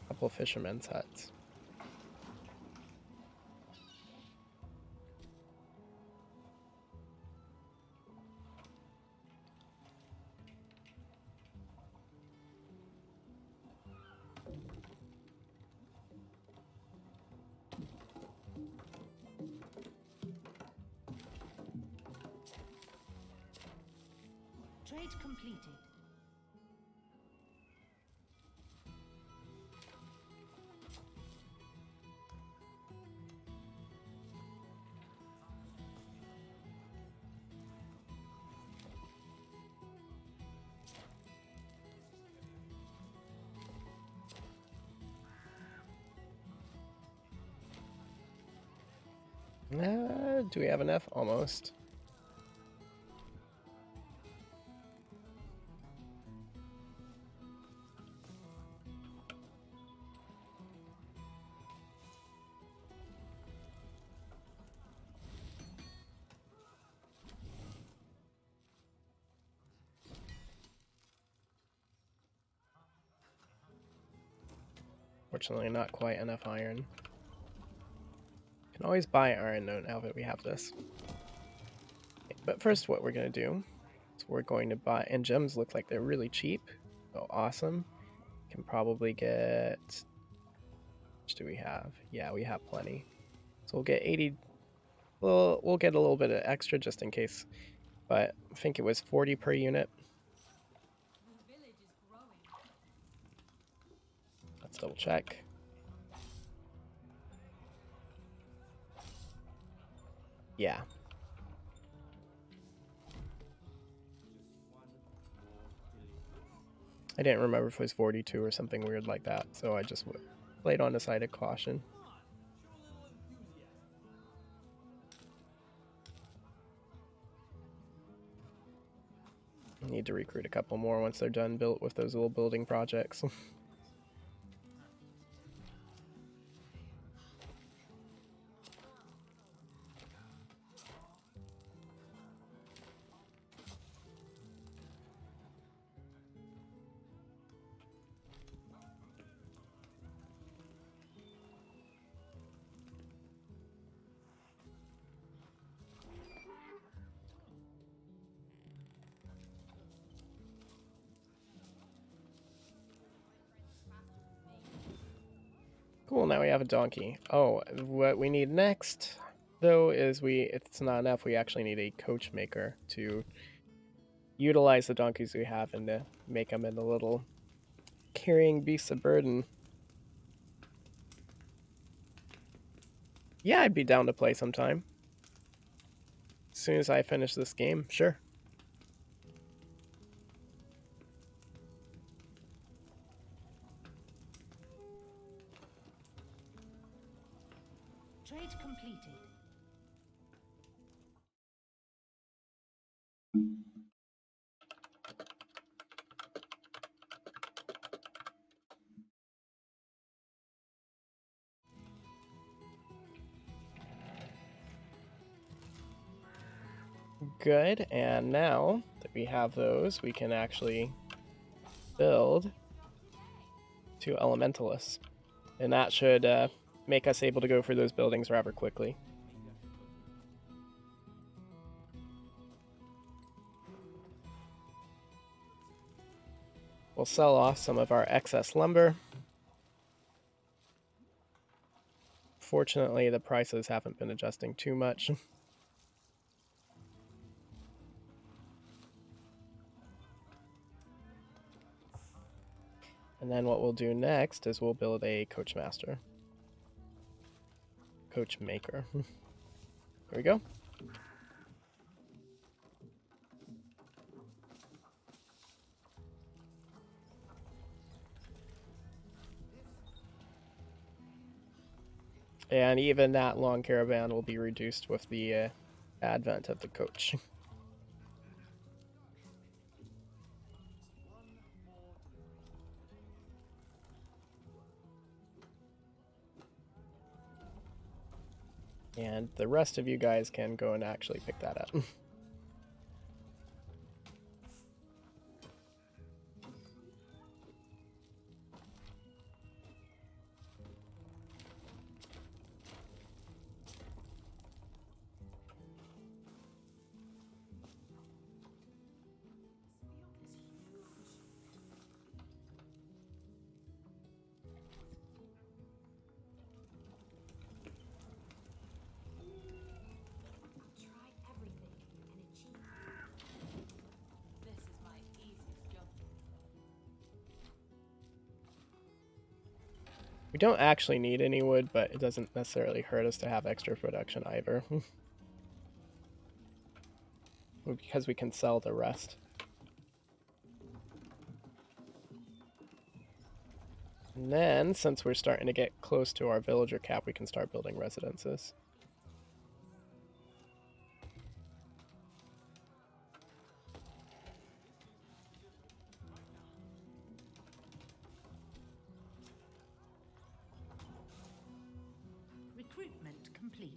a couple fishermen's huts. Trade completed. Do we have enough? Almost. Fortunately, not quite enough iron. Can always buy iron though now that we have this. Okay, but first, what we're gonna do is we're going to buy, and gems look like they're really cheap. Oh, awesome! Can probably get. How much do we have? Yeah, we have plenty. So we'll get 80. We'll get a little bit of extra just in case, but I think it was 40 per unit. The village is growing. Let's double check. Yeah. I didn't remember if it was 42 or something weird like that, so I just played on the side of caution. Need to recruit a couple more once they're done built with those little building projects. Cool, now we have a donkey. Oh, what we need next, though, is it's not enough, we actually need a coach maker to utilize the donkeys we have and to make them into little carrying beasts of burden. Yeah, I'd be down to play sometime. As soon as I finish this game, sure. Trade completed. Good, and now that we have those, we can actually build 2 elementalists. And that should make us able to go through those buildings rather quickly. We'll sell off some of our excess lumber. Fortunately, the prices haven't been adjusting too much. And then what we'll do next is we'll build a coach master. Coach maker. Here we go. And even that long caravan will be reduced with the advent of the coach. And the rest of you guys can go and actually pick that up. Try everything and achieve. This is my easiest job. We don't actually need any wood, but it doesn't necessarily hurt us to have extra production either. Because we can sell the rest. And then, since we're starting to get close to our villager cap, we can start building residences. Recruitment complete.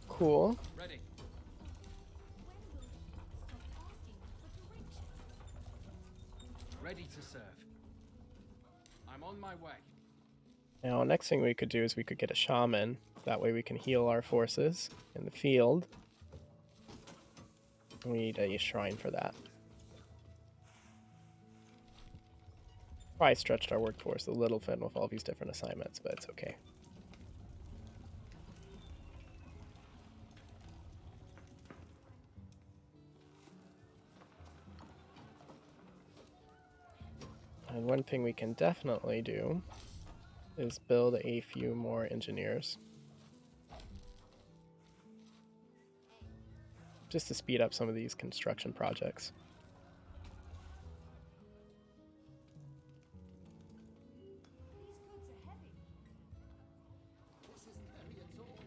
Cool. Ready. Ready to serve. I'm on my way. Now, next thing we could do is we could get a shaman. That way we can heal our forces in the field. We need a shrine for that. Probably stretched our workforce a little bit with all these different assignments, but it's okay. And one thing we can definitely do is build a few more engineers. Just to speed up some of these construction projects. These goods are heavy. This isn't heavy at all.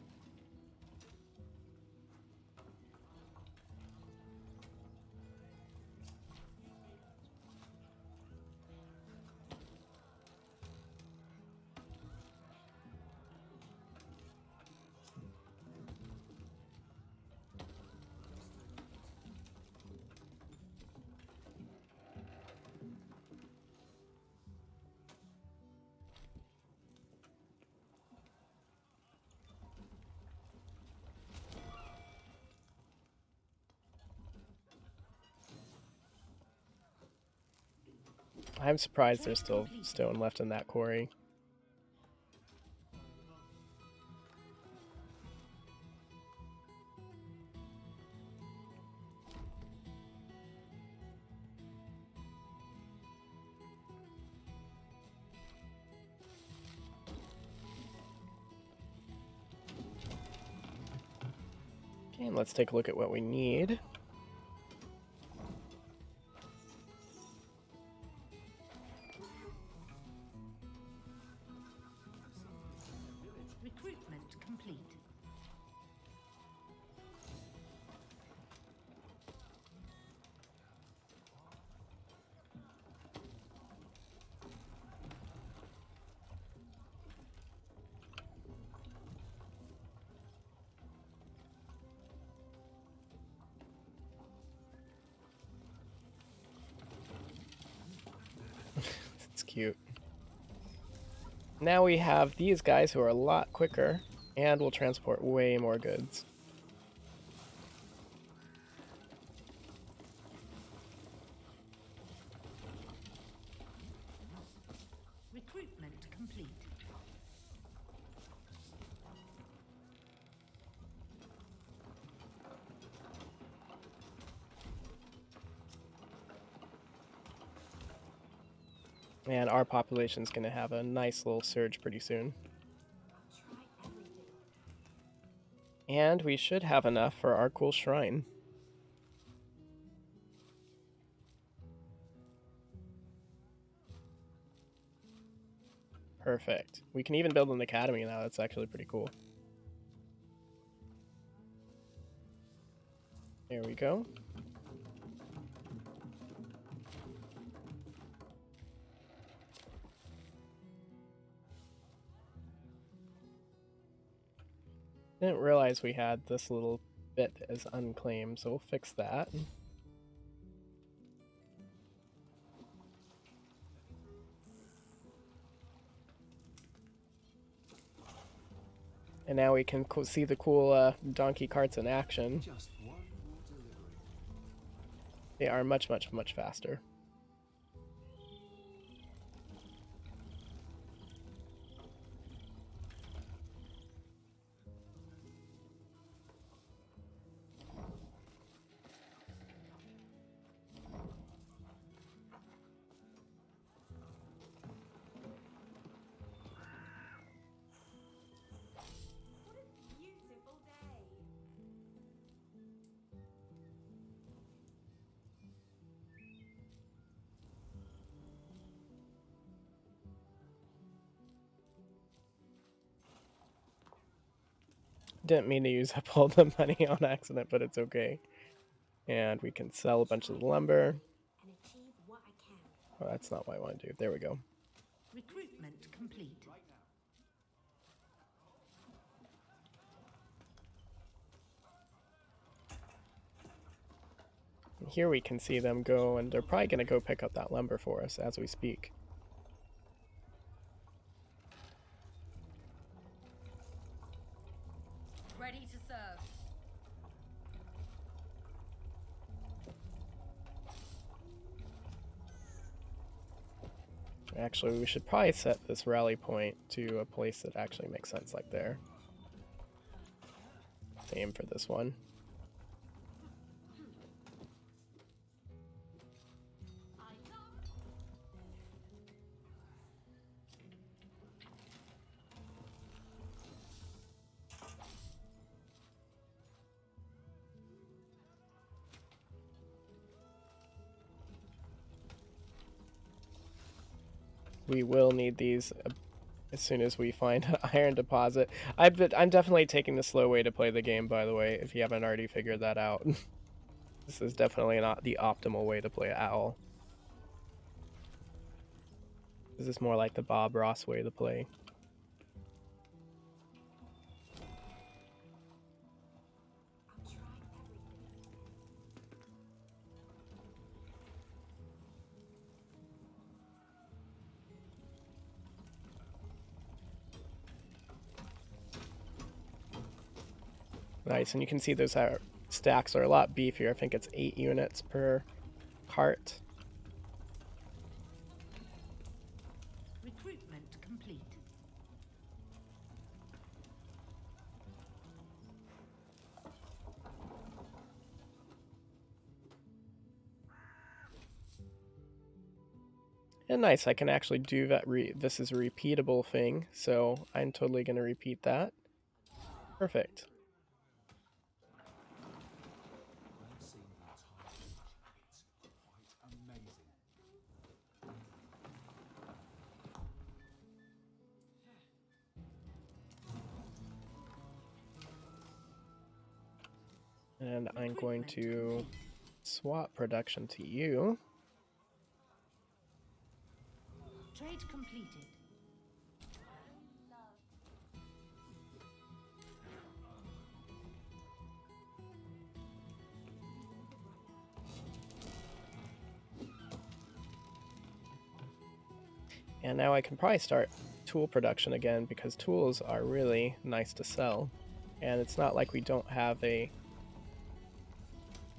I'm surprised there's still stone left in that quarry. Okay, and let's take a look at what we need. Recruitment complete. It's cute. Now we have these guys who are a lot quicker and will transport way more goods. Recruitment complete. And our population's going to have a nice little surge pretty soon. Try everything. And we should have enough for our cool shrine. Perfect. We can even build an academy now. That's actually pretty cool. There we go. Didn't realize we had this little bit as unclaimed, so we'll fix that. And now we can see the cool donkey carts in action. Just one more delivery. They are much, much, much faster. What a beautiful day. Didn't mean to use up all the money on accident, but it's okay. And we can sell a bunch of the lumber. And achieve what I can. Oh, that's not what I want to do. There we go. Recruitment complete. And here we can see them go, and they're probably going to go pick up that lumber for us as we speak. Ready to serve. Actually, we should probably set this rally point to a place that actually makes sense, like there. Aim for this one. we will need these as soon as we find an iron deposit. I'm definitely taking the slow way to play the game, by the way, if you haven't already figured that out. This is definitely not the optimal way to play Owl. This is more like the Bob Ross way to play. Nice, and you can see those stacks are a lot beefier. I think it's 8 units per cart. Recruitment complete. And nice, I can actually do that. This is a repeatable thing, so I'm totally going to repeat that. Perfect. I've seen the entire region. It's quite amazing. And I'm going to swap production to you. Trade completed. And now I can probably start tool production again, because tools are really nice to sell. And it's not like we don't have a...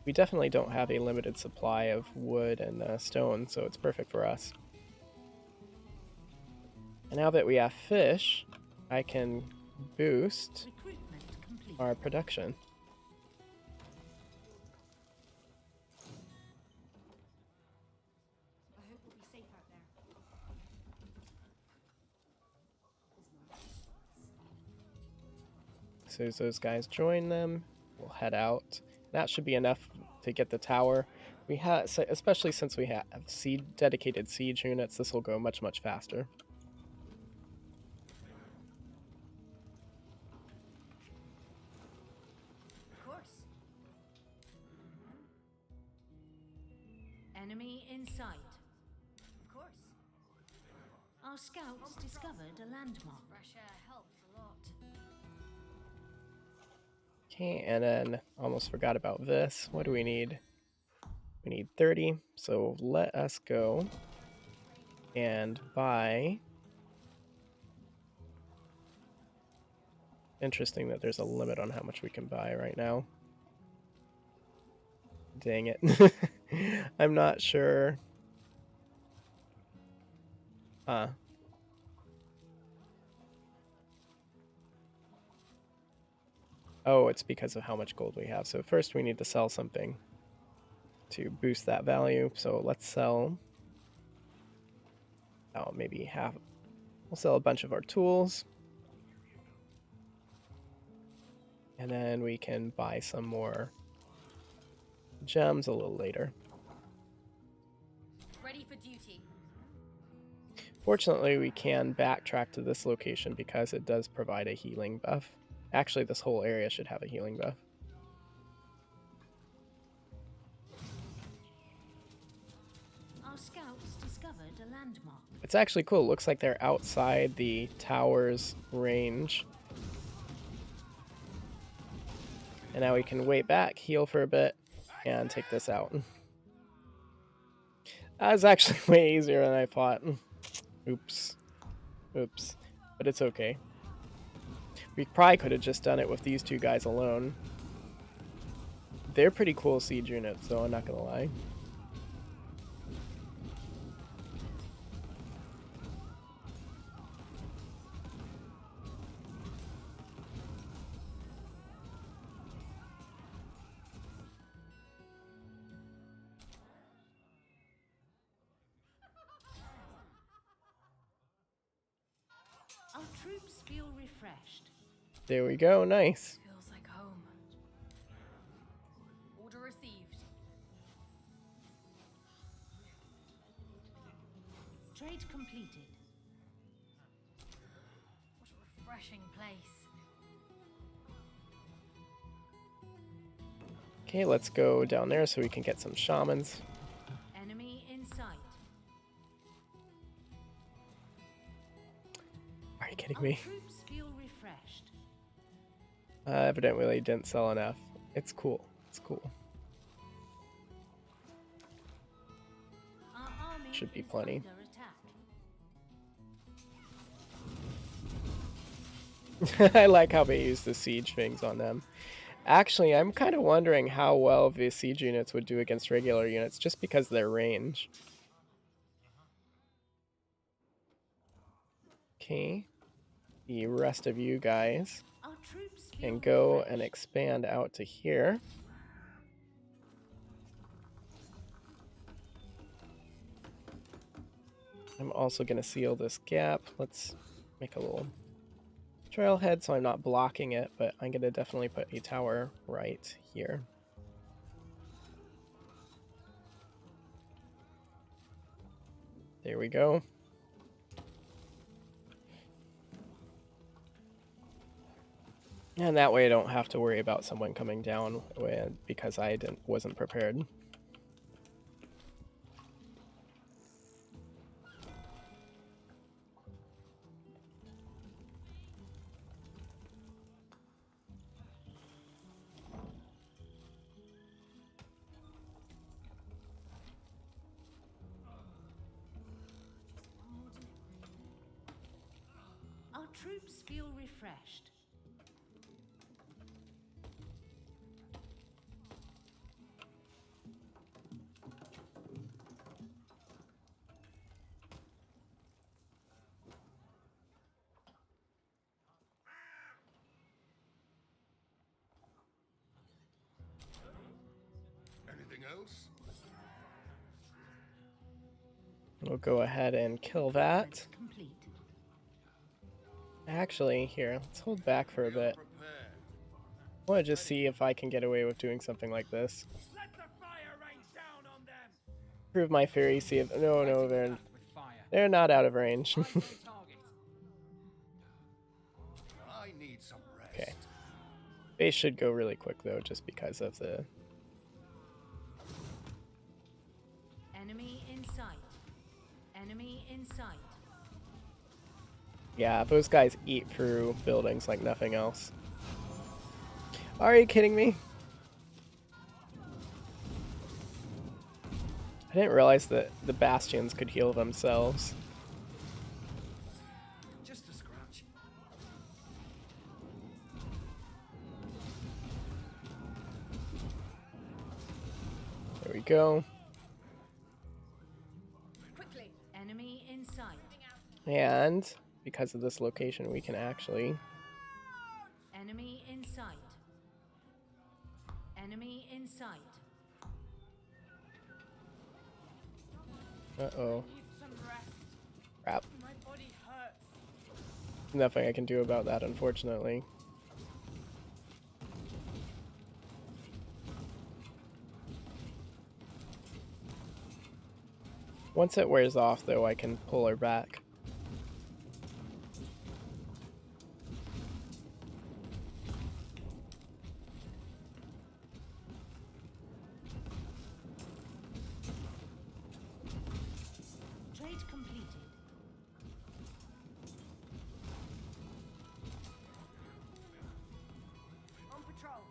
We definitely don't have a limited supply of wood and stone, so it's perfect for us. And now that we have fish, I can boost our production. I hope we'll be safe out there. So as those guys join them, we'll head out. That should be enough to get the tower. We have, especially since we have dedicated siege units, this will go much, much faster. Of course. Enemy in sight. Of course. Our scouts discovered a landmark. Fresh air helps a lot. Okay, and then almost forgot about this. What do we need? We need 30, so let us go and buy. Interesting that there's a limit on how much we can buy right now. Dang it. I'm not sure. Oh, it's because of how much gold we have. So first we need to sell something to boost that value. So let's sell, oh, maybe half. We'll sell a bunch of our tools. And then we can buy some more gems a little later. Ready for duty. Fortunately, we can backtrack to this location because it does provide a healing buff. Actually, this whole area should have a healing buff. Our scouts discovered a landmark. It's actually cool. It looks like they're outside the tower's range. And now we can wait back, heal for a bit, and take this out. That was actually way easier than I thought. Oops. Oops. But it's okay. We probably could have just done it with these two guys alone. They're pretty cool siege units, though, I'm not gonna lie. Our troops feel refreshed. There we go, nice. Feels like home. Order received. Trade completed. What a refreshing place. Okay, let's go down there so we can get some shamans. Enemy in sight. Are you kidding Our me? troops feel refreshed. Evidently didn't sell enough. It's cool. It's cool. Our army Should be is plenty. under attack. I like how they use the siege things on them. Actually, I'm kind of wondering how well the siege units would do against regular units, just because of their range. Okay. The rest of you guys Our troops feel can go refreshed. and expand out to here. I'm also going to seal this gap. Let's make a little trailhead so I'm not blocking it, but I'm going to definitely put a tower right here. There we go. And that way I don't have to worry about someone coming down because I wasn't prepared. Our troops feel refreshed. Anything else? We'll go ahead and kill that. Complete. Actually, here, let's hold back for a bit. Prepared. I want to just see if I can get away with doing something like this. Let the fire rain down on them! Prove my theory, see if... No, With fire. they're not out of range. I'm the target. I need some rest. Okay. Base should go really quick, though, just because of the... Enemy in sight. Enemy in sight. Yeah, those guys eat through buildings like nothing else. Are you kidding me? I didn't realize that the bastions could heal themselves. Just a scratch. There we go. Quickly. Enemy in sight. And because of this location, we can actually... Enemy in sight. Enemy in sight. Uh-oh. Need some rest. Crap. My body hurts. Nothing I can do about that, unfortunately. Once it wears off, though, I can pull her back. Trade completed. On patrol.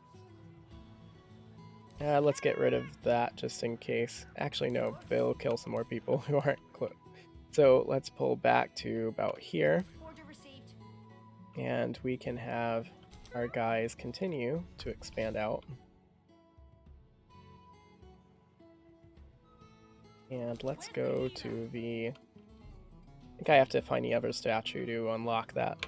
Let's get rid of that just in case. Actually, no, they'll kill some more people who aren't close. So let's pull back to about here, Order received. and we can have our guys continue to expand out. And let's go to the... I think I have to find the other statue to unlock that.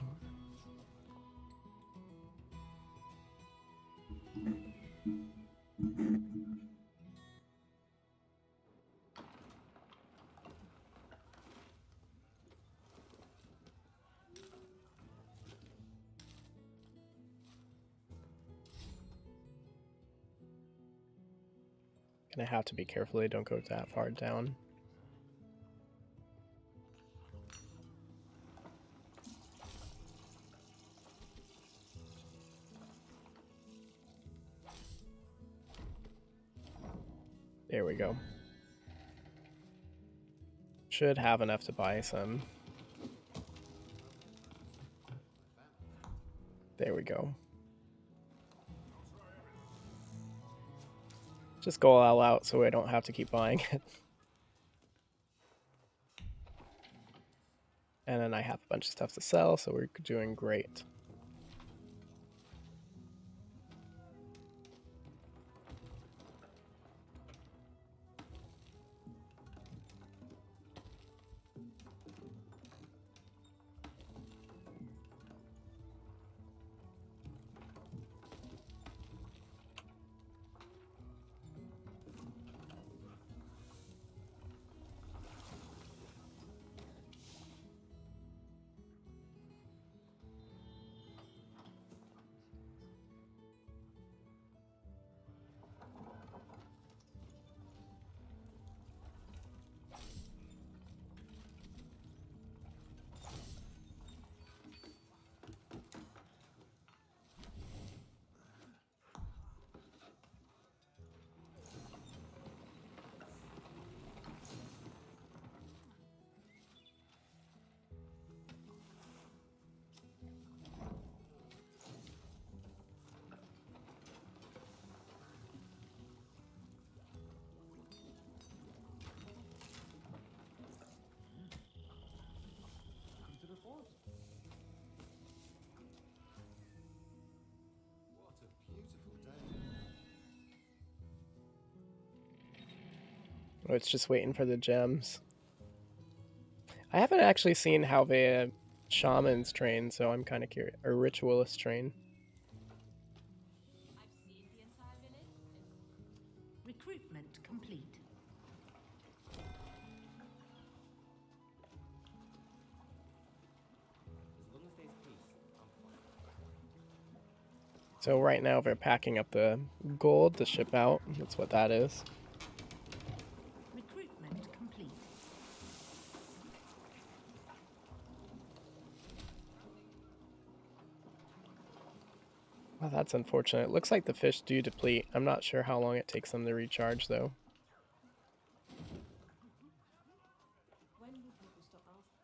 Gonna have to be careful they don't go that far down. There we go. Should have enough to buy some. There we go. Just go all out so I don't have to keep buying it. And then I have a bunch of stuff to sell, so we're doing great. Come to the fort. What a beautiful day. Oh, it's just waiting for the gems. I haven't actually seen how the shamans train, so I'm kind of curious. Or ritualists train. I've seen the entire village. Recruitment complete. As long as there's peace, I'm fine. So right now they're packing up the gold to ship out. That's what that is. Recruitment complete. Well, that's unfortunate. It looks like the fish do deplete. I'm not sure how long it takes them to recharge, though. When will people stop asking?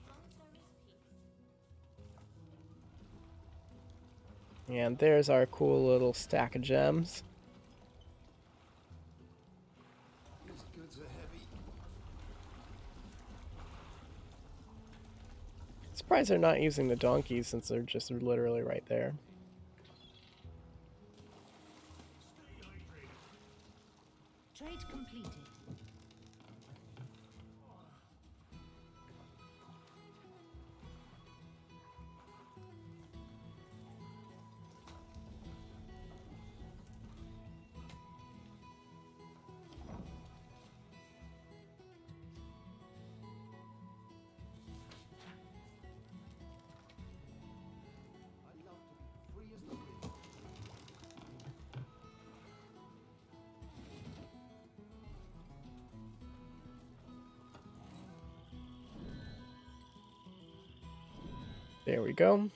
As long as there is peace. And there's our cool little stack of gems. These goods are heavy. Surprised they're not using the donkeys since they're just literally right there. Trade completed. I'd love to be free as the wind. There we go.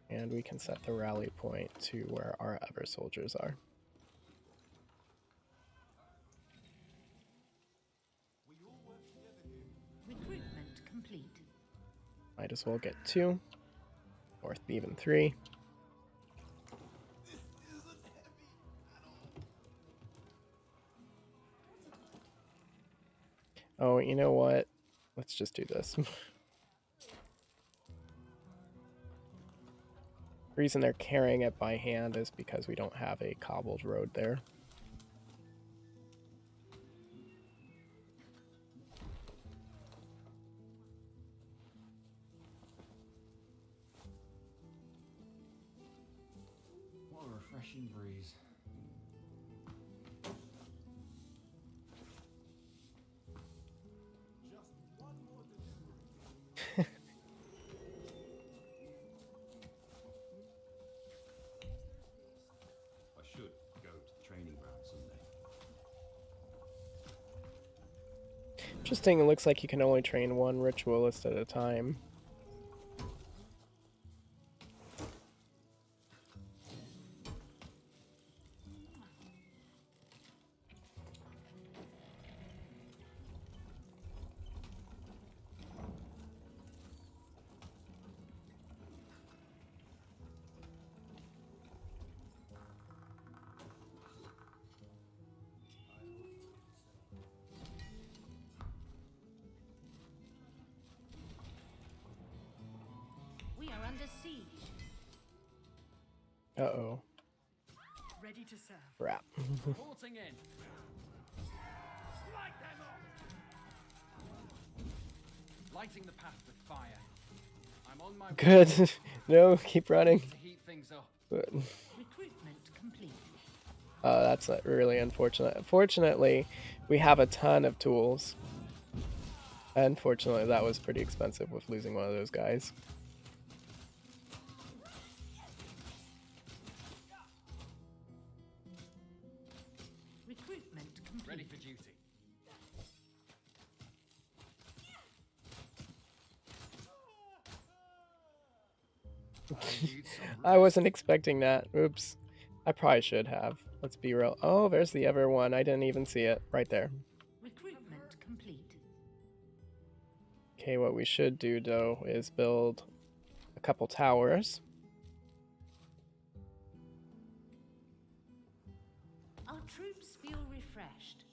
And we can set the rally point to where our other soldiers are. We all work together here. Recruitment complete. Might as well get 2. Or even 3. This isn't heavy at all. Oh, you know what? Let's just do this. The reason they're carrying it by hand is because we don't have a cobbled road there. What a refreshing breeze. Just one more delivery. I should go to the training ground someday. Interesting, it looks like you can only train one ritualist at a time. under siege. Uh-oh. Ready to serve. Crap. Reporting in. Light them up. Lighting the path with fire. I'm on my way Good. No, keep running. to heat things up. Good. Recruitment complete. That's really unfortunate. Fortunately, we have a ton of tools. Unfortunately, that was pretty expensive with losing one of those guys. Recruitment complete. Ready for duty. I need some I rest. wasn't expecting that. Oops. I probably should have. Let's be real. Oh, there's the other one. I didn't even see it. Right there. Recruitment complete. Okay, what we should do, though, is build a couple towers. Our troops feel refreshed.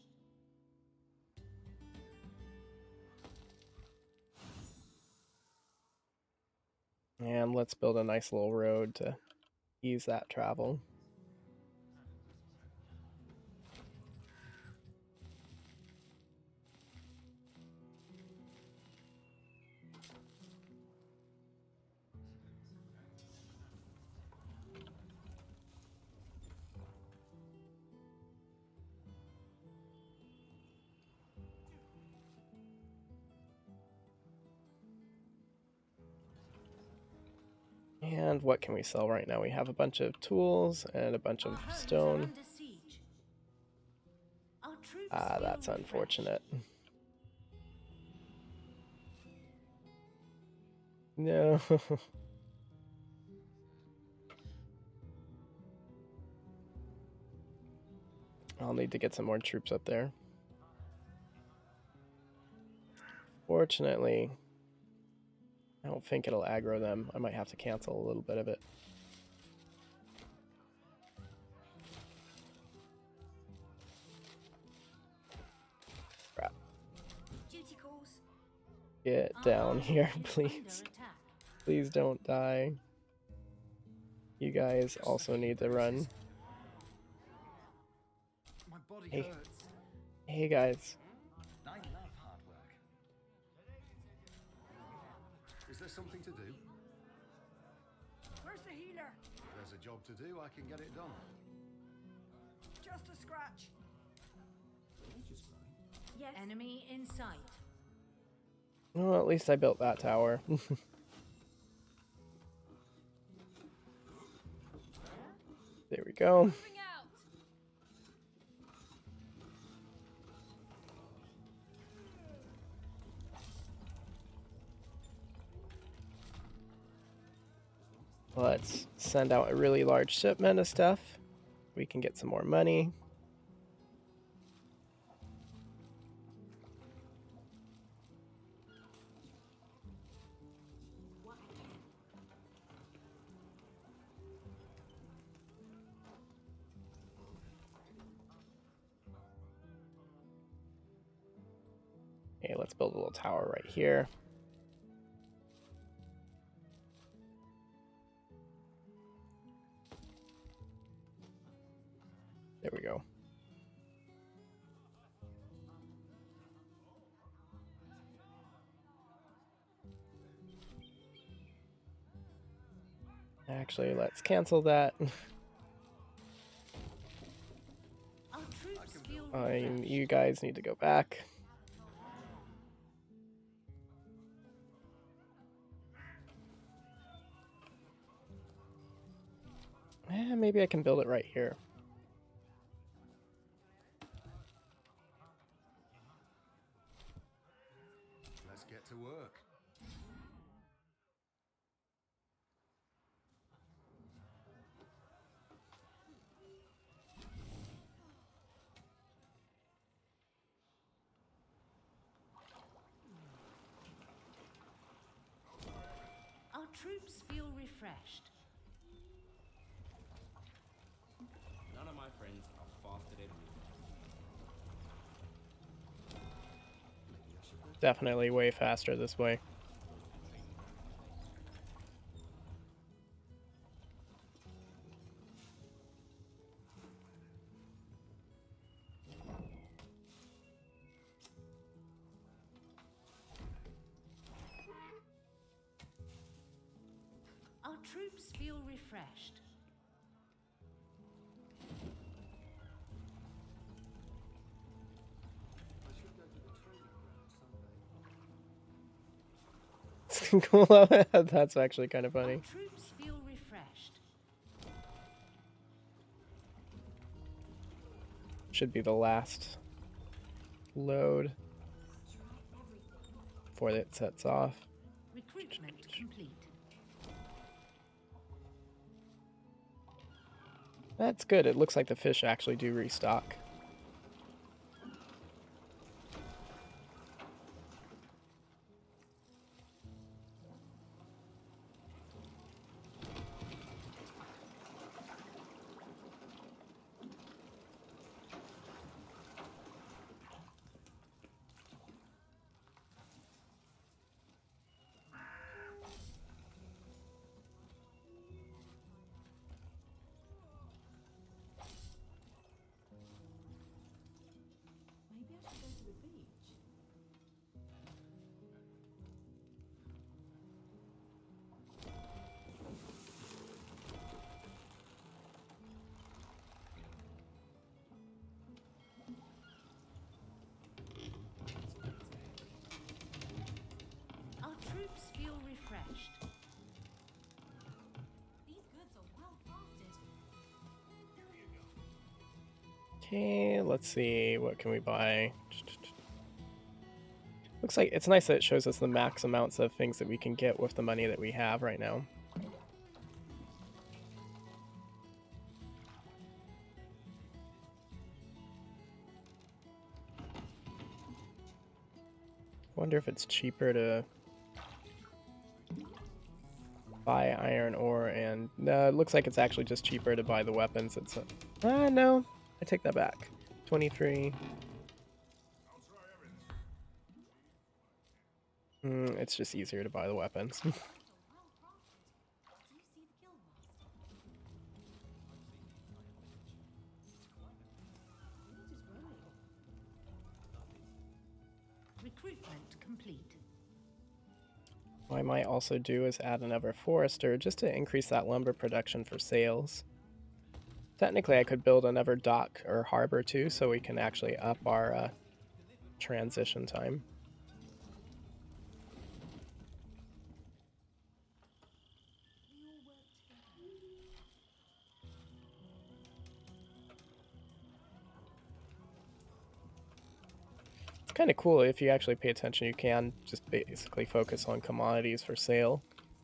And let's build a nice little road to ease that travel. And what can we sell right now? We have a bunch of tools and a bunch Our of homes are stone. under siege. Our troops Ah, feel that's refreshed. unfortunate. No. I'll need to get some more troops up there. Fortunately, I don't think it'll aggro them. I might have to cancel a little bit of it. Crap. Duty calls. Get Our down army here, is please. under attack. Please don't die. You guys also need to run. My body Hey. hurts. Hey guys. I love hard work. Is there something to do? Where's the healer? If there's a job to do, I can get it done. Just a scratch. Yes. Enemy in sight. Well, at least I built that tower. There we go. Moving out. Let's send out a really large shipment of stuff. We can get some more money. Okay, let's build a little tower right here. There we go. Actually, let's cancel that. Our troops feel You guys need to go back. Maybe I can build it right here. Let's get to work. Our troops feel refreshed. None of my friends are faster than me. Definitely way faster this way. feel refreshed. I should go to the training ground someday. Well, that's actually kind of Our funny. troops feel refreshed. Should be the last load before it sets off. Recruitment complete. That's good. It looks like the fish actually do restock. Maybe I should go to the beach. Our troops feel refreshed. These goods are well crafted. Okay, let's see. What can we buy? Looks like it's nice that it shows us the max amounts of things that we can get with the money that we have right now. Wonder if it's cheaper to buy iron ore, and no, it looks like it's actually just cheaper to buy the weapons. It's no, I take that back. 23. It's just easier to buy the weapons. Well crafted. Do you see the guild master? Recruitment complete. What I might also do is add another forester just to increase that lumber production for sales. Technically, I could build another dock or harbor too, so we can actually up our transition time. It's kind of cool if you actually pay attention. You can just basically focus on commodities for sale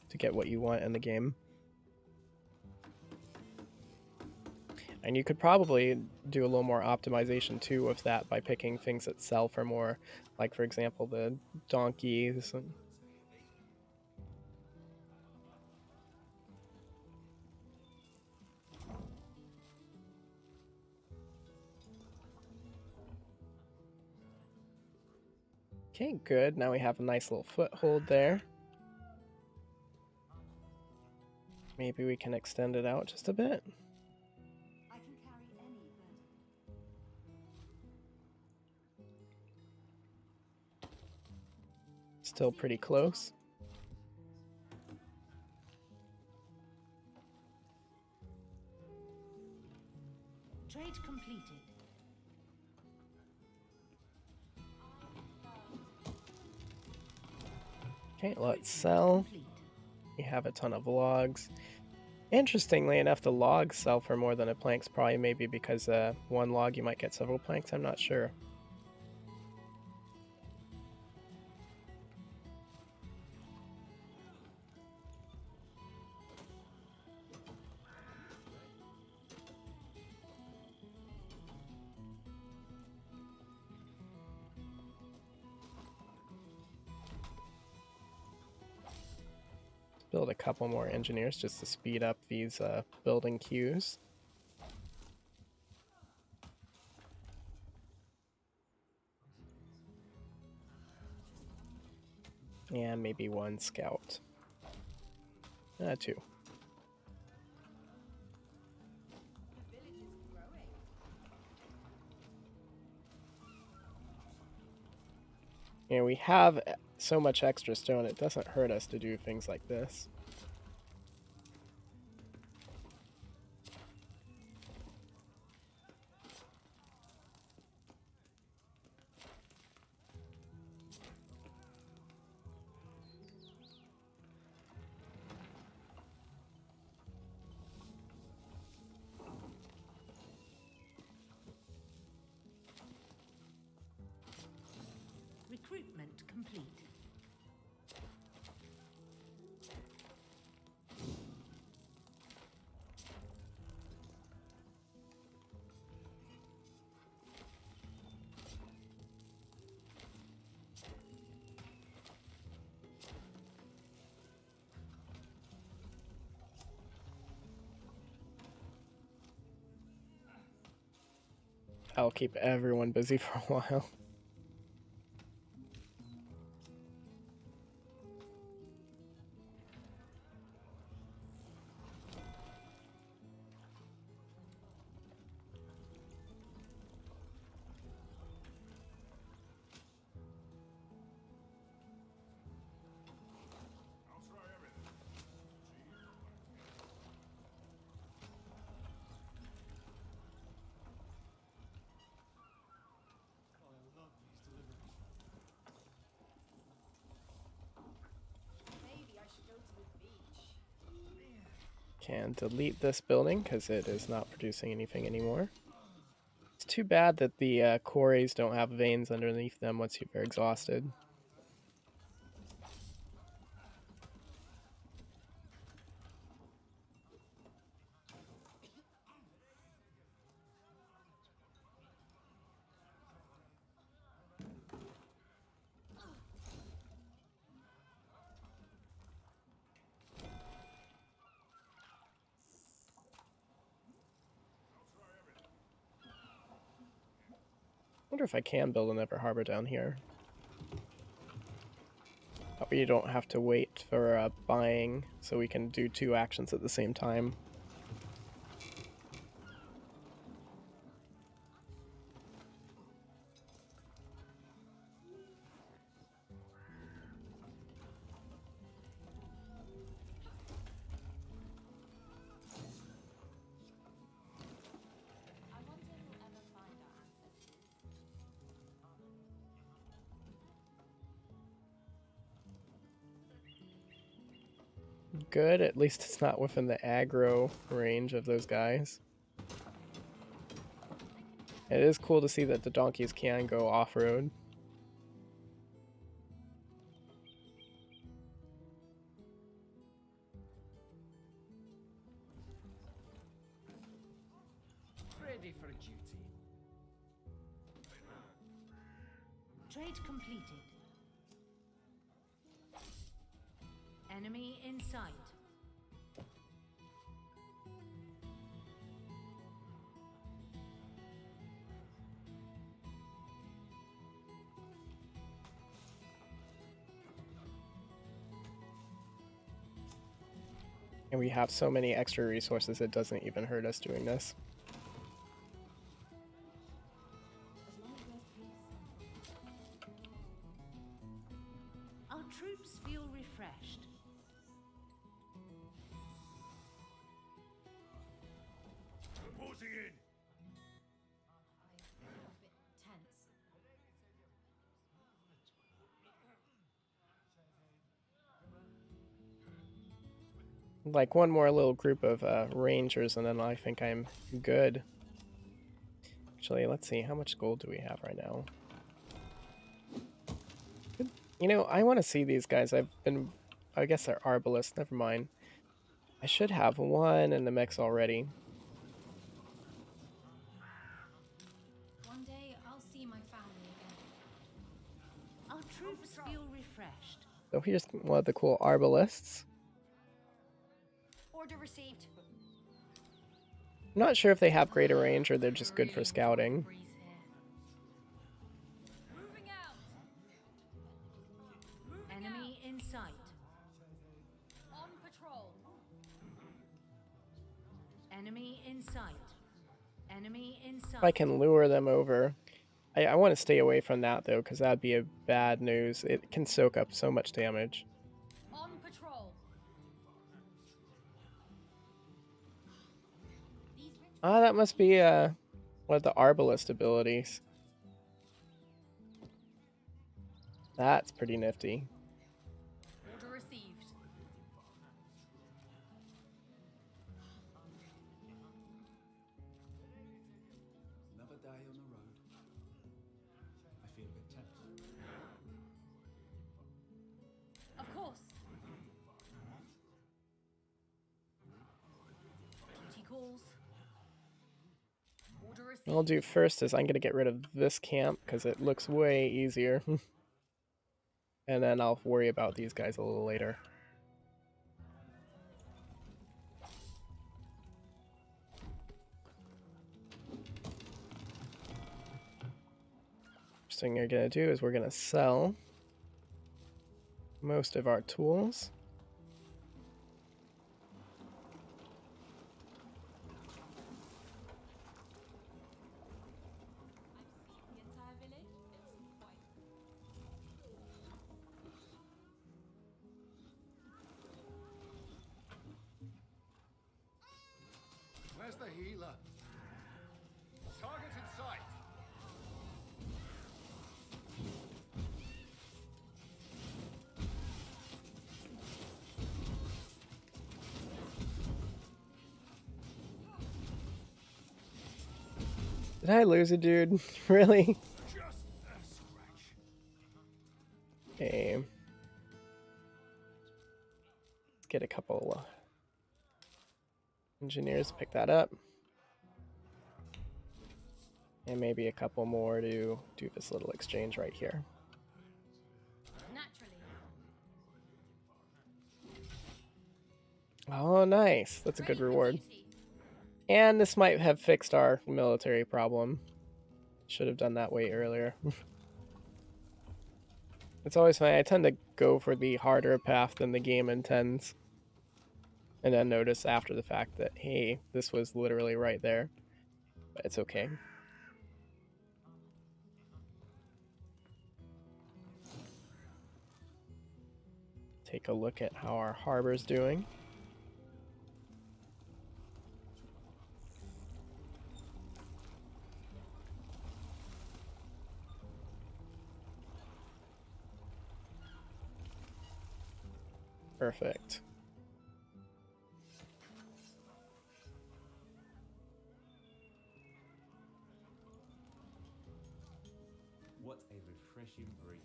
to get what you want in the game. And you could probably do a little more optimization too with that by picking things that sell for more, like for example the donkeys. Okay, good. Now we have a nice little foothold there. Maybe we can extend it out just a bit. I can carry any burden. Still pretty close. Trade completed. Okay, let's sell. Complete. We have a ton of logs. Interestingly enough, the logs sell for more than a planks, probably maybe because one log you might get several planks, I'm not sure. Build a couple more engineers just to speed up these building queues. And maybe one scout. Two. And we have so much extra stone, it doesn't hurt us to do things like this. Recruitment complete. I'll keep everyone busy for a while. Maybe I should go to the beach. Can delete this building because it is not producing anything anymore. It's too bad that the quarries don't have veins underneath them once you're exhausted. Wonder if I can build another harbor down here. That way you don't have to wait for buying, so we can do two actions at the same time. I wonder if we'll ever find our ancestors. Good, at least it's not within the aggro range of those guys. It is cool to see that the donkeys can go off-road. Ready for duty. Trade completed. Enemy in sight. And we have so many extra resources, it doesn't even hurt us doing this. Our troops feel refreshed. Reporting in. I feel a bit tense. Like one more little group of rangers and then I think I'm good. Actually, let's see, how much gold do we have right now? You know, I want to see these guys. I guess they're arbalists, never mind. I should have one in the mix already. One day I'll see my family again. Our troops feel refreshed. So here's one of the cool arbalists. Order received. I'm not sure if they have greater range or they're just good for scouting. Breeze here. Moving out. Enemy in sight. On patrol. Enemy in sight. Enemy in sight. If I can lure them over. I want to stay away from that though, because that'd be a bad news. It can soak up so much damage. On patrol. Ah, that must be one of the arbalist abilities. That's pretty nifty. Order received. Another day on the road. I feel a bit tense. calls. Order received. What I'll do first is I'm going to get rid of this camp because it looks way easier. And then I'll worry about these guys a little later. First thing you're going to do is we're going to sell most of our tools. The entire village. It's quite. Where's the healer? Target in sight. Did I lose a dude? Really? Just a scratch. Okay. Let's get a couple engineers to pick that up. And maybe a couple more to do this little exchange right here. Naturally. Oh, nice. That's a good Ready for reward. duty. And this might have fixed our military problem. Should have done that way earlier. It's always fine. I tend to go for the harder path than the game intends. And then notice after the fact that, hey, this was literally right there. But it's okay. Take a look at how our harbor's doing. Perfect. What a refreshing breeze.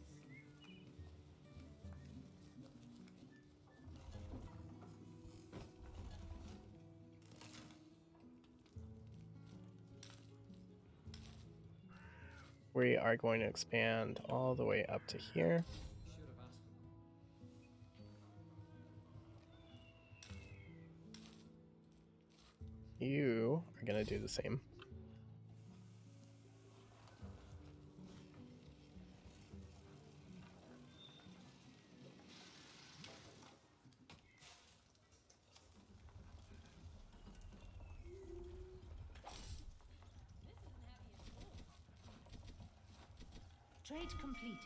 We are going to expand all the way up to here. Should have asked them. You are going to do the same. Trade completed.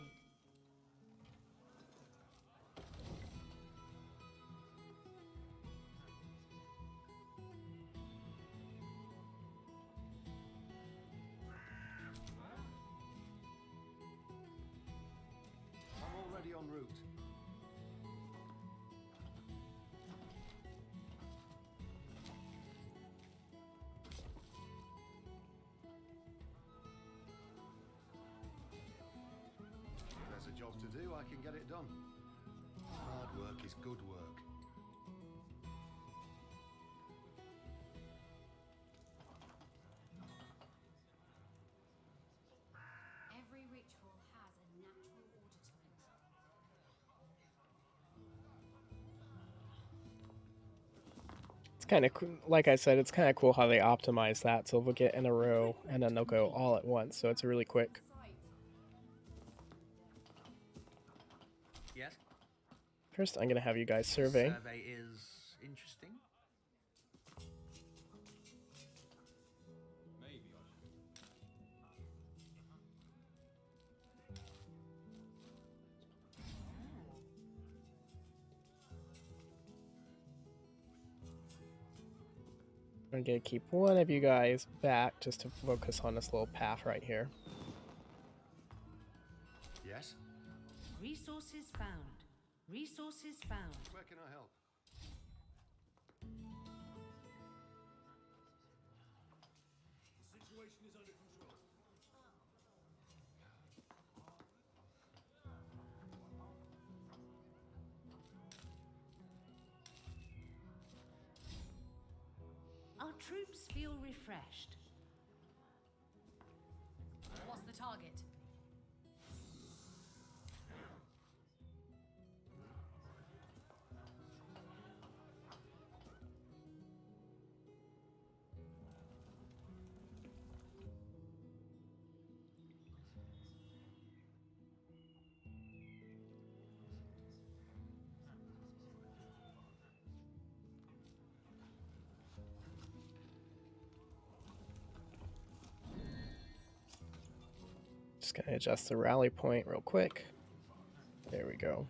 I'm already en route. If there's a job to do, I can get it done. Hard work is good work. Every ritual has a natural order to it. It's kind of cool. Like I said, it's kind of cool how they optimize that. So they'll get in a row and then they'll go all at once. So it's really quick. Yes? First, I'm going to have you guys survey. Survey is interesting. Maybe I should. I'm going to keep one of you guys back just to focus on this little path right here. Yes? Resources found. Resources found. Where can I help? Our troops feel refreshed. What's the target? Just gonna adjust the rally point real quick. There we go.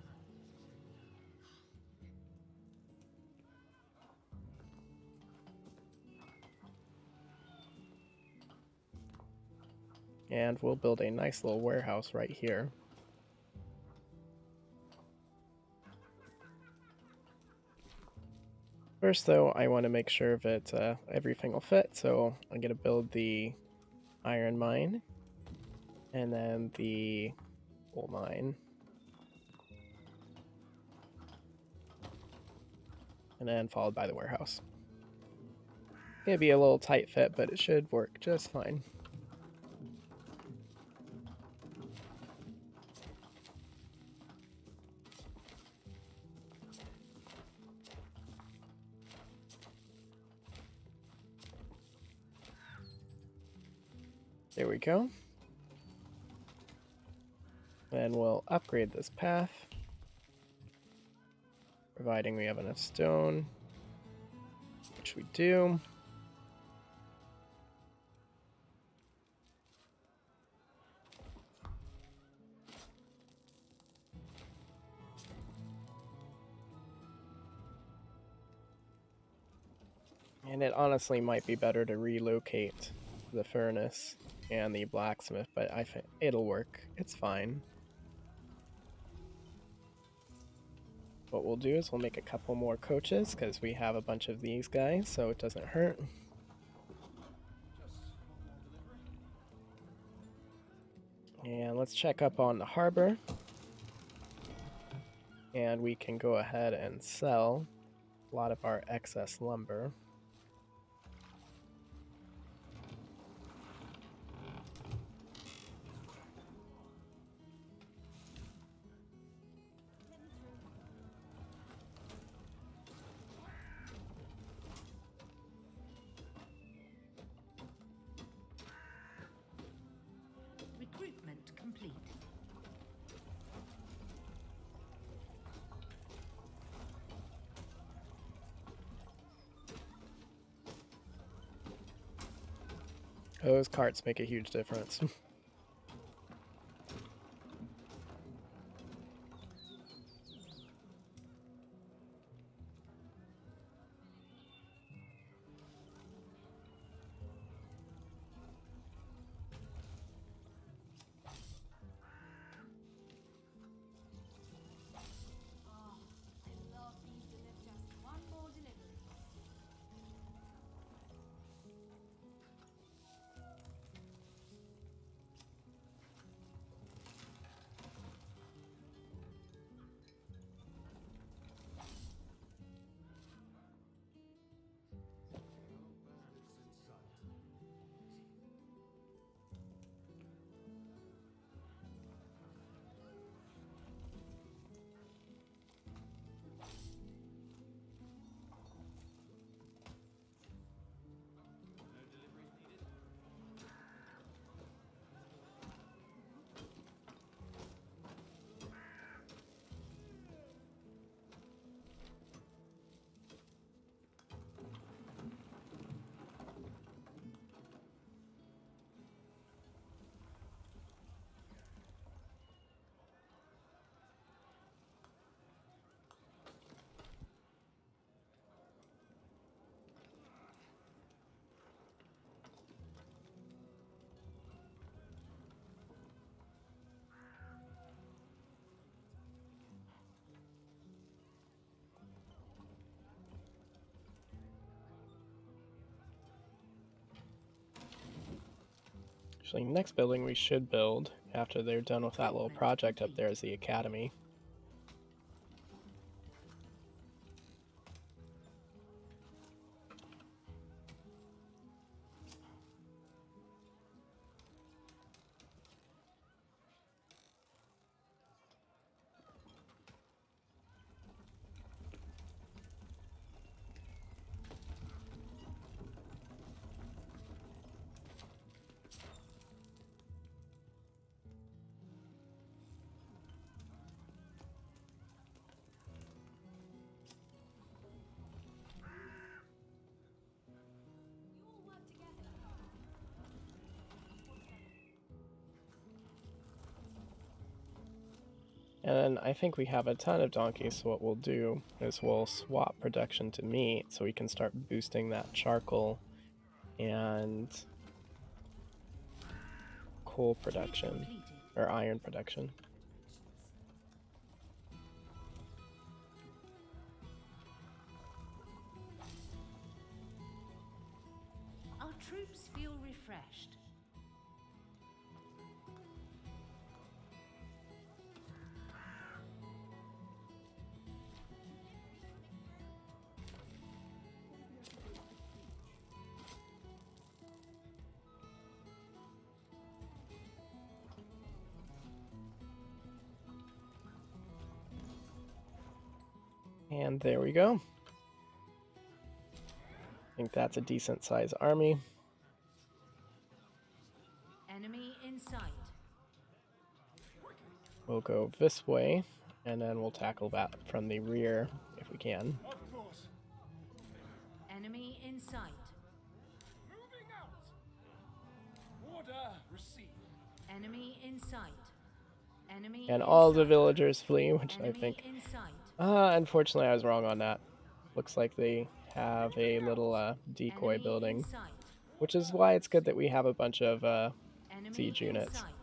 And we'll build a nice little warehouse right here. First though, I want to make sure that everything will fit, so I'm going to build the iron mine, and then the coal mine, and then followed by the warehouse. It'll be a little tight fit, but it should work just fine. There we go. Then we'll upgrade this path, providing we have enough stone, which we do. And it honestly might be better to relocate the furnace and the blacksmith, but I think it'll work. It's fine. What we'll do is we'll make a couple more coaches because we have a bunch of these guys, so it doesn't hurt. And let's check up on the harbor. And we can go ahead and sell a lot of our excess lumber. Recruitment complete. Those carts make a huge difference. I love these delivers just one more delivery. Actually, next building we should build after they're done with that little project up there is the academy. And then I think we have a ton of donkeys, so what we'll do is we'll swap production to meat so we can start boosting that charcoal and coal production, or iron production. Our troops feel refreshed. And there we go. I think that's a decent size army. Enemy in sight. We'll go this way, and then we'll tackle that from the rear if we can. Of course. Enemy in sight. Moving out. Order received. Enemy in sight. Enemy And in all the sight. villagers flee, which Enemy I think... in sight. unfortunately I was wrong on that. Looks like they have a little decoy Enemy building, in sight. which is why it's good that we have a bunch of Enemy siege in units. sight.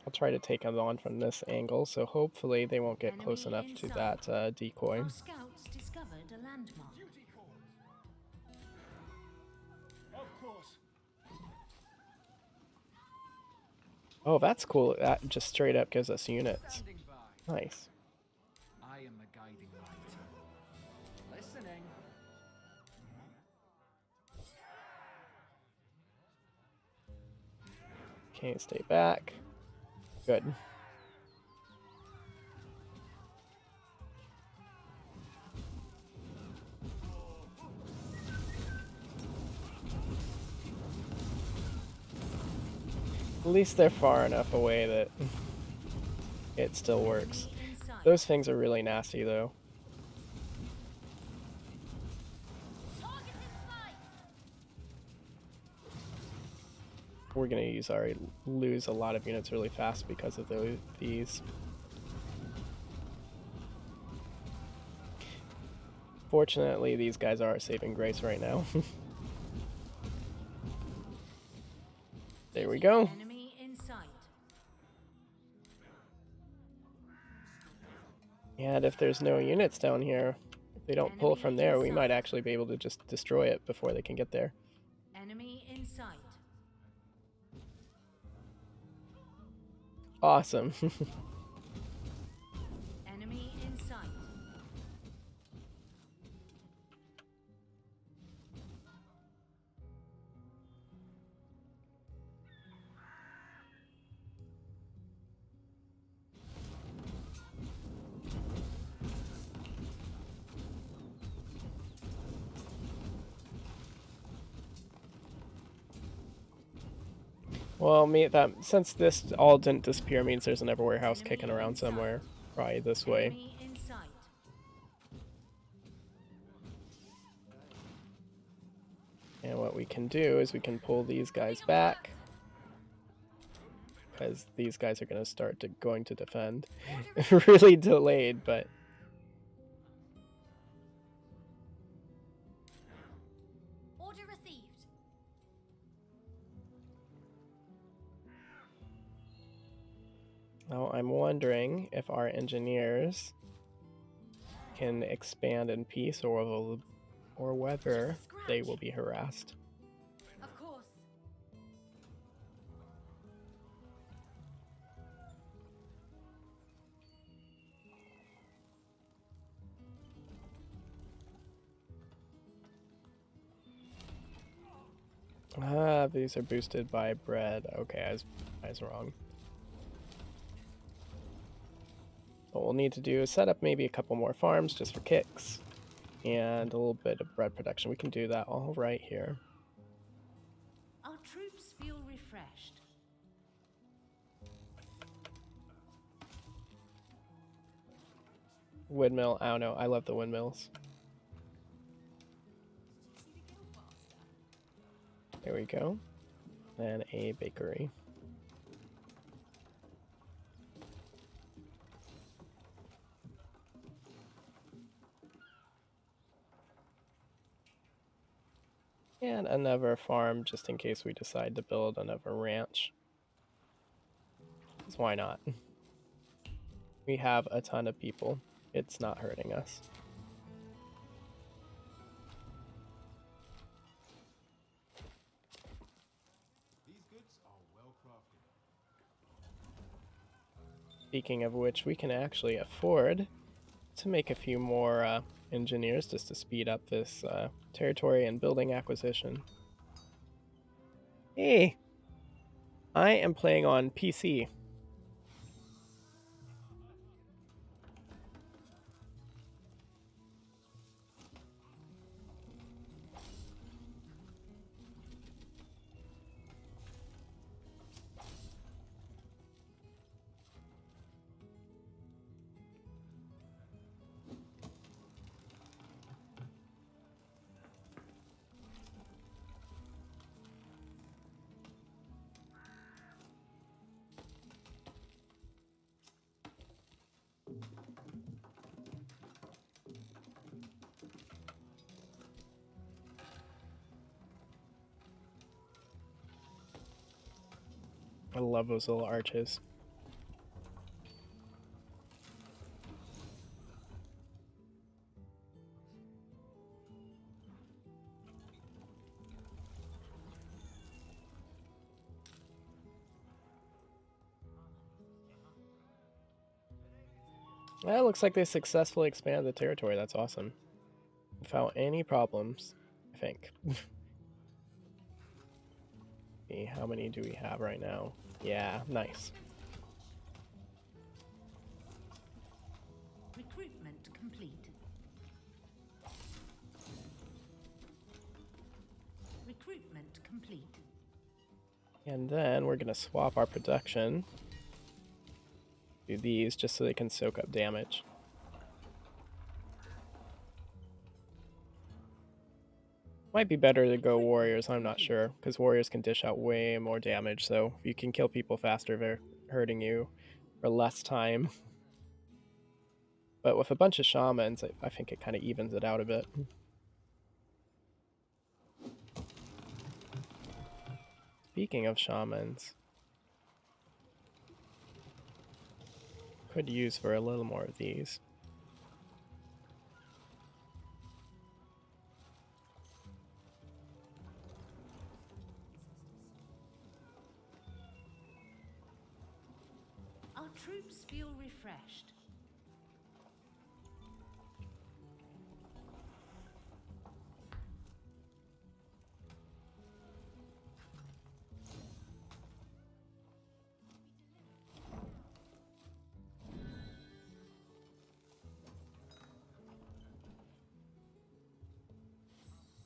I'll try to take them on from this angle, so hopefully they won't get close Enemy enough in to sight. that decoy. Our scouts discovered a landmark. Duty calls. Of course. Oh, that's cool. That just straight up gives us units. Standing by. Nice. I am the guiding light. Listening. Okay, stay back. Good. At least they're far enough away that it still works. Enemy in sight. Those things are really nasty, though. Target in sight. We're gonna lose a lot of units really fast because of these. Fortunately, these guys are our saving grace right now. There we go. Enemy in sight. And if there's no units down here, if they don't pull from there, we might actually be able to just destroy it before they can get there. Enemy in sight. Awesome. Enemy in sight. Well, since this all didn't disappear means there's an Everware house kicking around somewhere. Probably this way. Enemy in sight. And what we can do is we can pull these guys back. Because these guys are going to start going to defend. Really delayed, but... Order received. Now I'm wondering if our engineers can expand in peace or whether they will be harassed. Of course. Ah, these are boosted by bread. Okay, I was wrong. What we'll need to do is set up maybe a couple more farms just for kicks. And a little bit of bread production. We can do that all right here. Our troops feel refreshed. Windmill, I don't know. I love the windmills. There we go. And a bakery. and another farm just in case we decide to build another ranch. 'Cause why not? We have a ton of people. It's not hurting us. These goods are well crafted. Speaking of which, we can actually afford to make a few more engineers just to speed up this territory and building acquisition. Hey, I am playing on PC. I love those little arches. Well, it looks like they successfully expanded the territory. That's awesome. Without any problems, I think. See, how many do we have right now? Yeah, nice. Recruitment complete. Recruitment complete. And then we're going to swap our production. Do these just so they can soak up damage. Might be better to go warriors, I'm not sure, because warriors can dish out way more damage, so if you can kill people faster, they're hurting you for less time. But with a bunch of shamans, I think it kind of evens it out a bit. Speaking of shamans, could use for a little more of these. Our troops feel refreshed.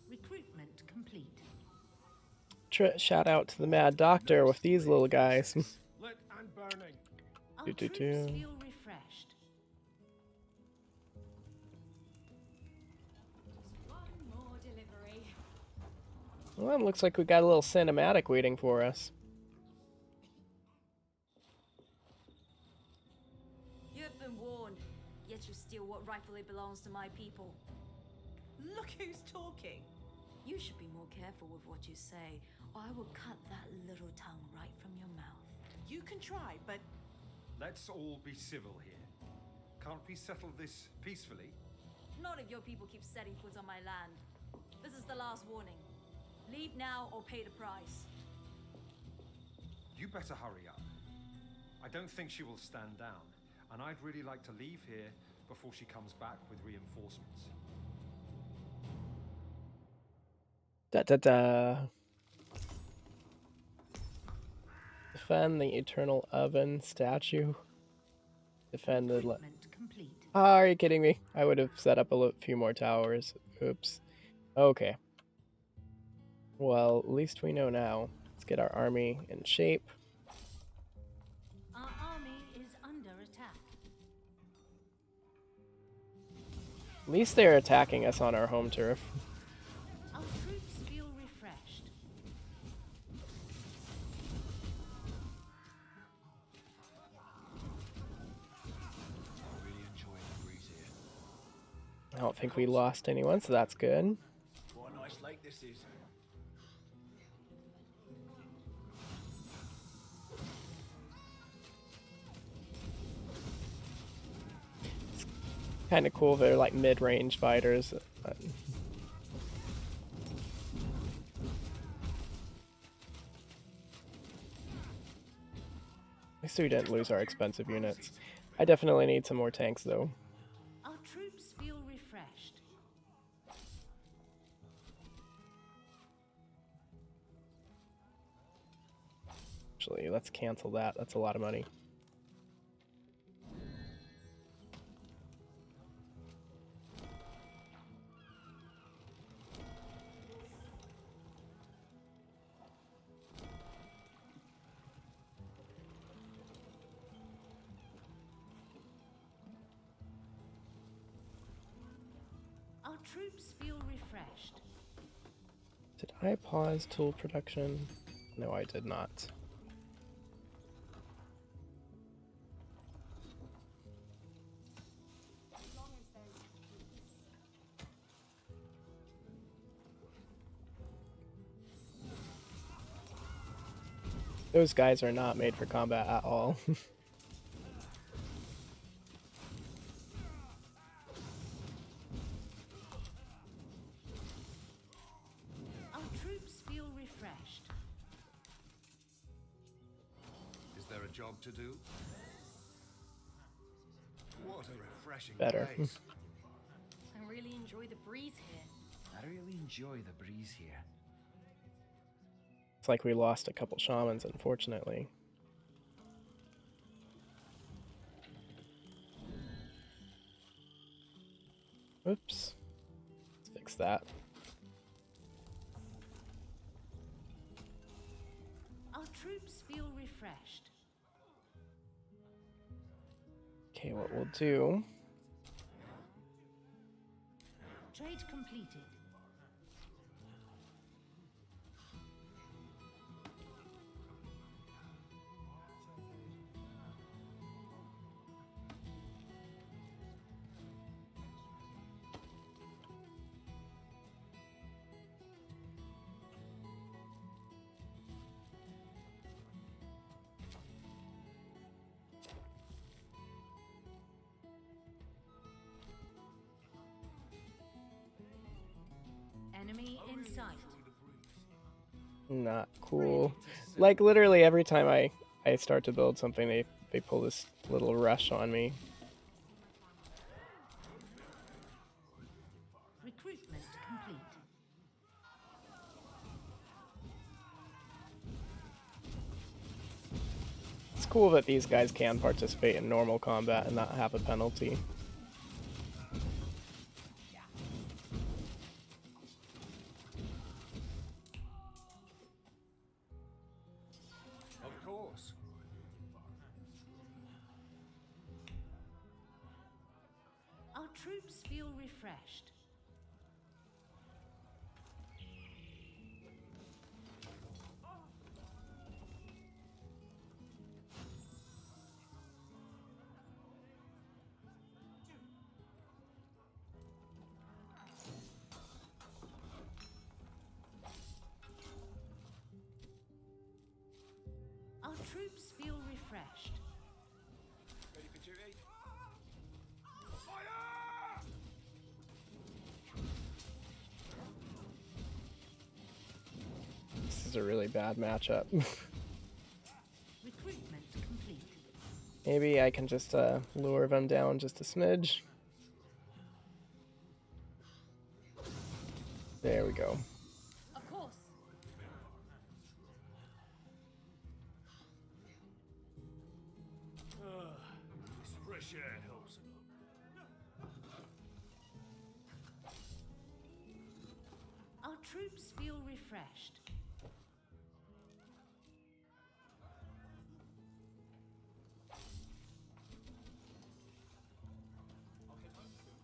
Recruitment complete. Shout out to the Mad Doctor with these little guys. Lit and burning. Our Do, do, troops do. feel refreshed. One more delivery. Well, it looks like we got a little cinematic waiting for us. You have been warned, yet you steal what rightfully belongs to my people. Look who's talking. You should be more careful with what you say, or I will cut that little tongue right from your mouth. You can try, but Let's all be civil here. Can't we settle this peacefully? Not if your people keep setting foot on my land. This is the last warning. Leave now or pay the price. You better hurry up. I don't think she will stand down, and I'd really like to leave here before she comes back with reinforcements. Da da da. Defend the Eternal Oven statue. Defend the. Recruitment complete. Ah, are you kidding me? I would have set up a few more towers. Oops. Okay. Well, at least we know now. Let's get our army in shape. Our army is under attack. At least they're attacking us on our home turf. Our troops feel refreshed. I'm really enjoying the breeze here. I don't think we lost anyone, so that's good. What a nice lake this is. Kind of cool. They're like mid-range fighters. But... At least we didn't lose our expensive units. I definitely need some more tanks though. Our troops feel refreshed. Actually, let's cancel that. That's a lot of money. Our troops feel refreshed. Did I pause tool production? No, I did not. Those guys are not made for combat at all. Our troops feel refreshed. Is there a job to do? What a refreshing Better. place. I really enjoy the breeze here. I really enjoy the breeze here. It's like we lost a couple shamans, unfortunately. Oops. Let's fix that. Our troops feel refreshed. Okay, what we'll do... Trade completed. Enemy in sight. Not cool. Like, literally every time I start to build something, they pull this little rush on me. Recruitment complete. It's cool that these guys can participate in normal combat and not have a penalty. Of course. Our troops feel refreshed. Our troops feel refreshed. Ready for duty? This is a really bad matchup. Recruitment complete. Maybe I can just lure them down just a smidge. There we go. Of course. This fresh air helps. Our troops feel refreshed. I'll head home soon.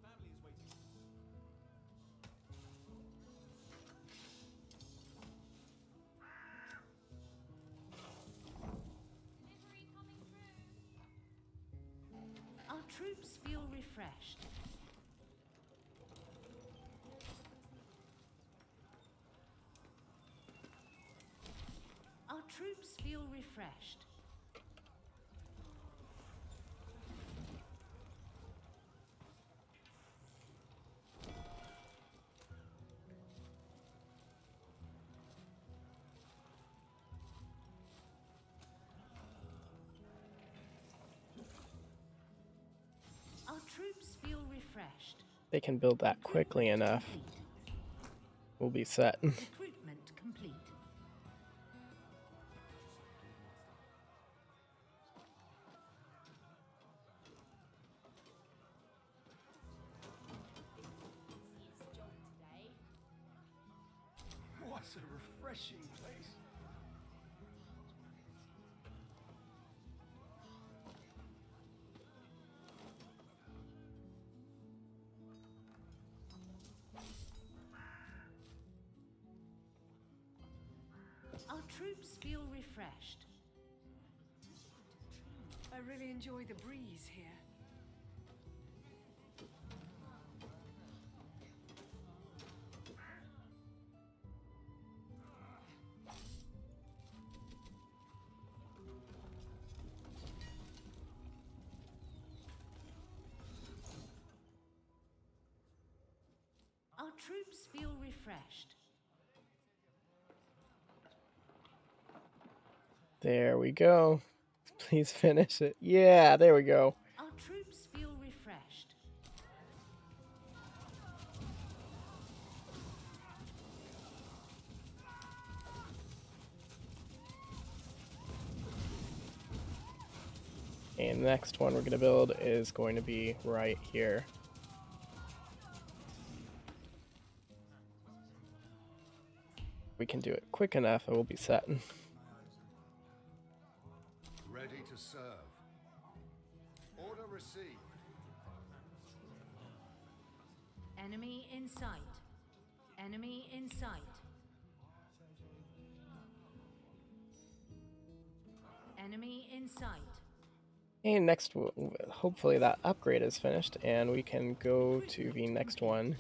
My family is waiting. Delivery coming through. Our troops feel refreshed. Our troops feel refreshed. troops feel refreshed. They can build that quickly enough. We'll be set. Recruitment complete. What a refreshing place. Our troops feel refreshed. I really enjoy the breeze here. Our troops feel refreshed. There we go. Please finish it. Yeah, there we go. Our troops feel refreshed. And the next one we're going to build is going to be right here. We can do it quick enough, it will be set. Ready to serve. Order received. Enemy in sight. Enemy in sight. Enemy in sight. And next, hopefully that upgrade is finished and we can go to the next one.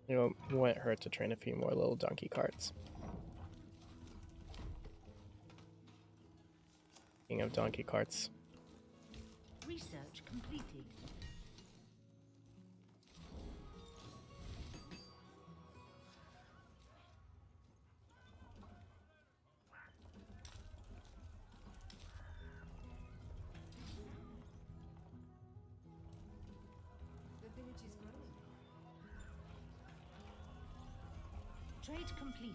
You know, it won't hurt to train a few more little donkey carts. Speaking of donkey carts. Research completed. The village is growing. Trade completed.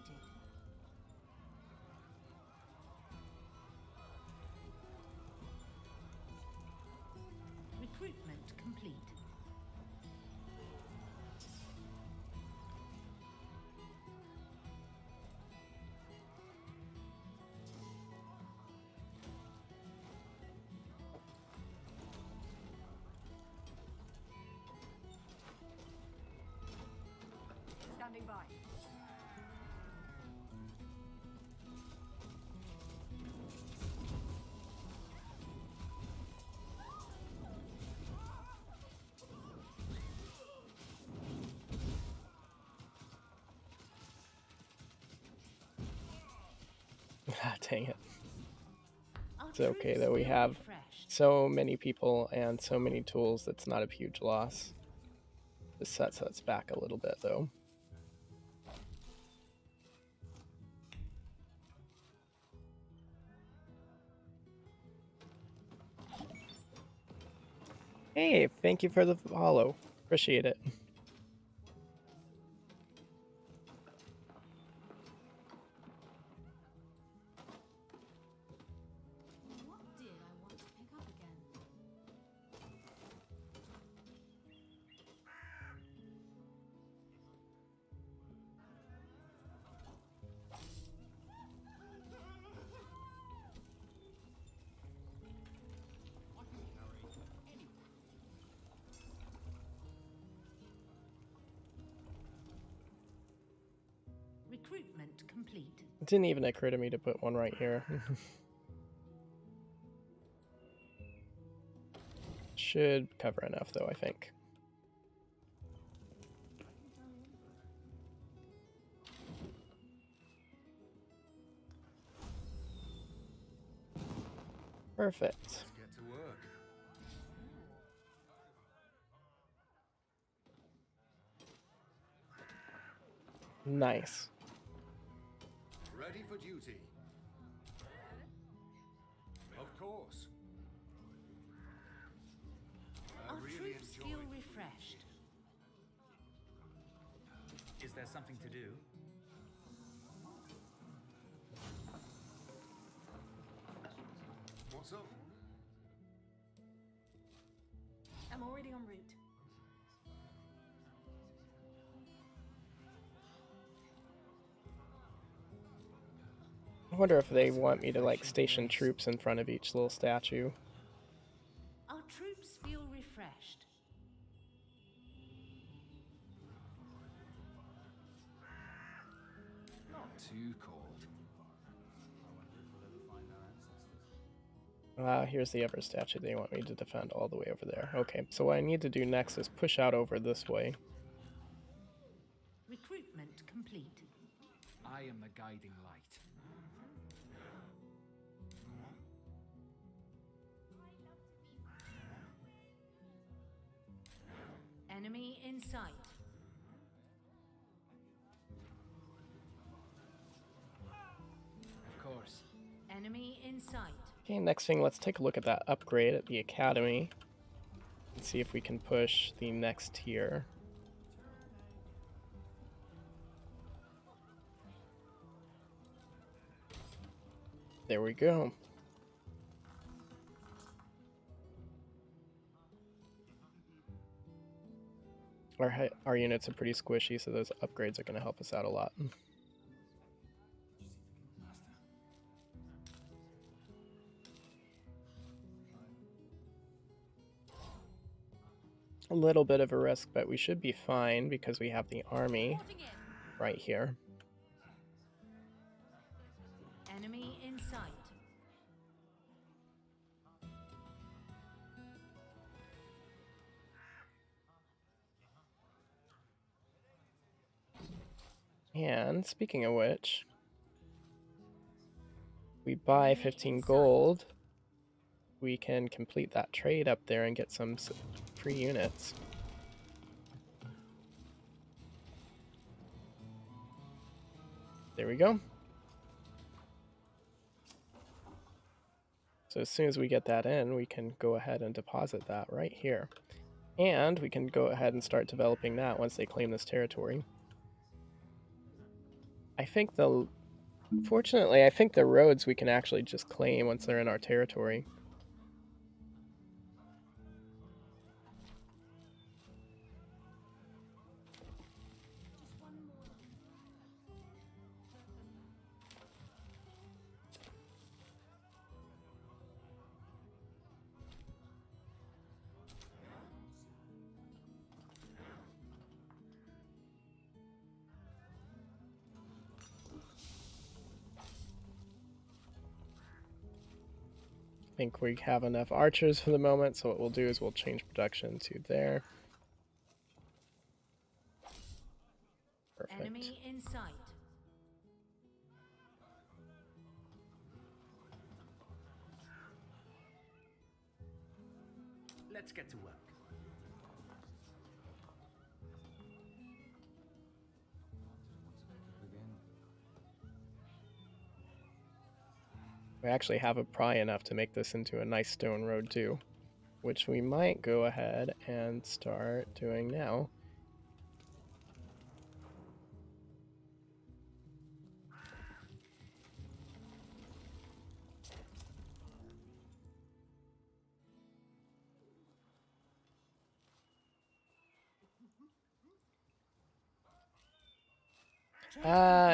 Recruitment complete. Standing by. Ah, dang it. Our It's okay troops that we feel have refreshed. so many people and so many tools, that's not a huge loss. This sets us back a little bit though. Hey, thank you for the follow. Appreciate it. What did I want to pick up again? Recruitment complete. It didn't even occur to me to put one right here. Should cover enough though, I think. Perfect. Get to work. Nice. Ready for duty. Of course. Our really troops feel enjoyed- refreshed. Is there something to do? What's up? I'm already en route. I wonder if they want me to like station troops in front of each little statue. Our troops feel refreshed. Not too cold. Here's the other statue they want me to defend all the way over there. Okay, so what I need to do next is push out over this way. Recruitment complete. I am the guiding light. Enemy in sight. Of course. Enemy in sight. Okay, next thing, let's take a look at that upgrade at the academy and see if we can push the next tier. There we go. Our units are pretty squishy, so those upgrades are going to help us out a lot. A little bit of a risk, but we should be fine because we have the army right here. Enemy in sight. And speaking of which, we buy 15 gold, we can complete that trade up there and get some free units. There we go. So as soon as we get that in, we can go ahead and deposit that right here. And we can go ahead and start developing that once they claim this territory. Fortunately, I think the roads we can actually just claim once they're in our territory. I think we have enough archers for the moment, so what we'll do is we'll change production to there. Perfect. Enemy in sight. Let's get to work. We actually have a pry enough to make this into a nice stone road too, which we might go ahead and start doing now.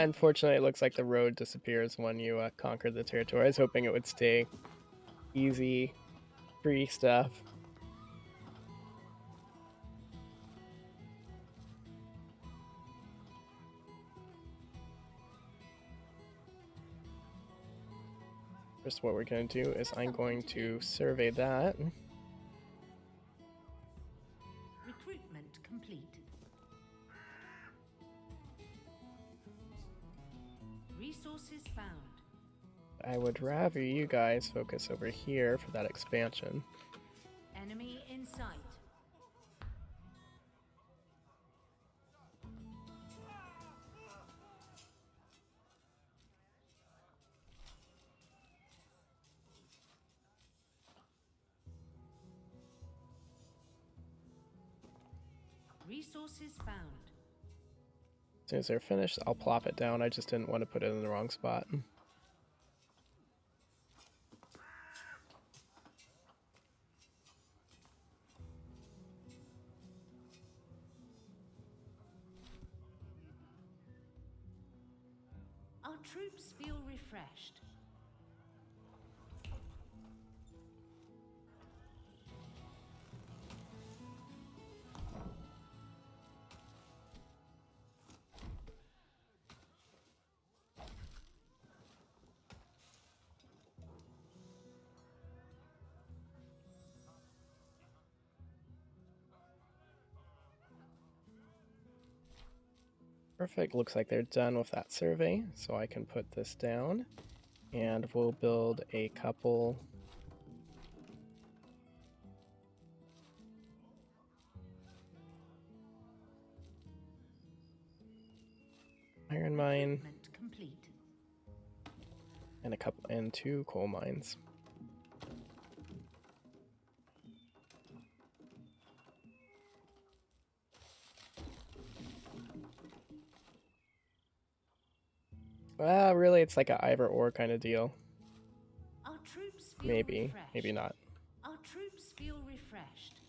Unfortunately, it looks like the road disappears when you conquer the territory. I was hoping it would stay easy, free stuff. First, what we're going to do is I'm going to survey that. Recruitment complete. Resources found. I would rather you guys focus over here for that expansion. Enemy in sight. Resources found. As soon as they're finished, I'll plop it down. I just didn't want to put it in the wrong spot. Our troops feel refreshed. Perfect. Looks like they're done with that survey, so I can put this down, and we'll build a couple iron mine Recruitment complete. and 2 coal mines. Really, it's like a either or kind of deal. Our troops feel Maybe, refreshed. maybe not. Our troops feel refreshed.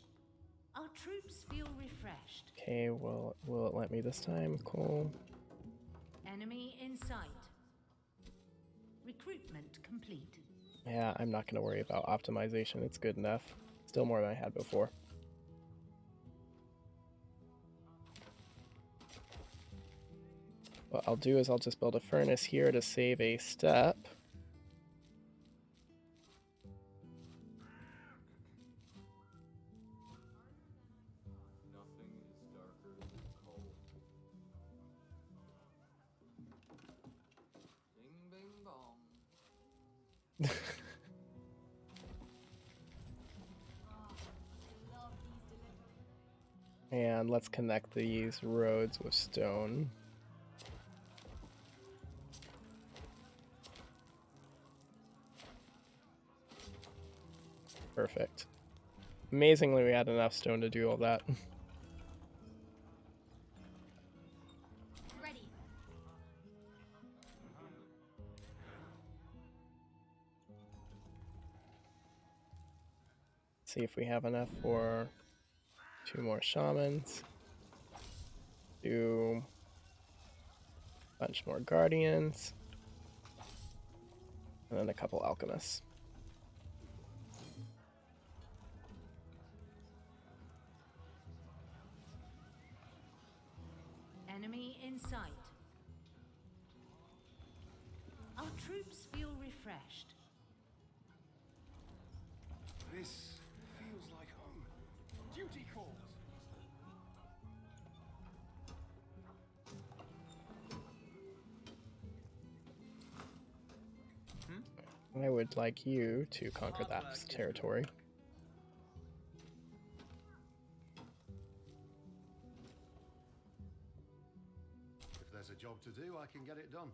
Our troops feel refreshed. Okay, will it let me this time? Cool. Enemy in sight. Recruitment complete. Yeah, I'm not going to worry about optimization. It's good enough. Still more than I had before. What I'll do is I'll just build a furnace here to save a step. Nothing is darker than coal. Bing, bing, bong. And let's connect these roads with stone. Perfect. Amazingly, we had enough stone to do all that. Ready. See if we have enough for 2 more shamans. Do a bunch more guardians. And then a couple alchemists. Enemy in sight. Our troops feel refreshed. This feels like home. Duty calls. I would like you to conquer that territory. If there's a job to do, I can get it done.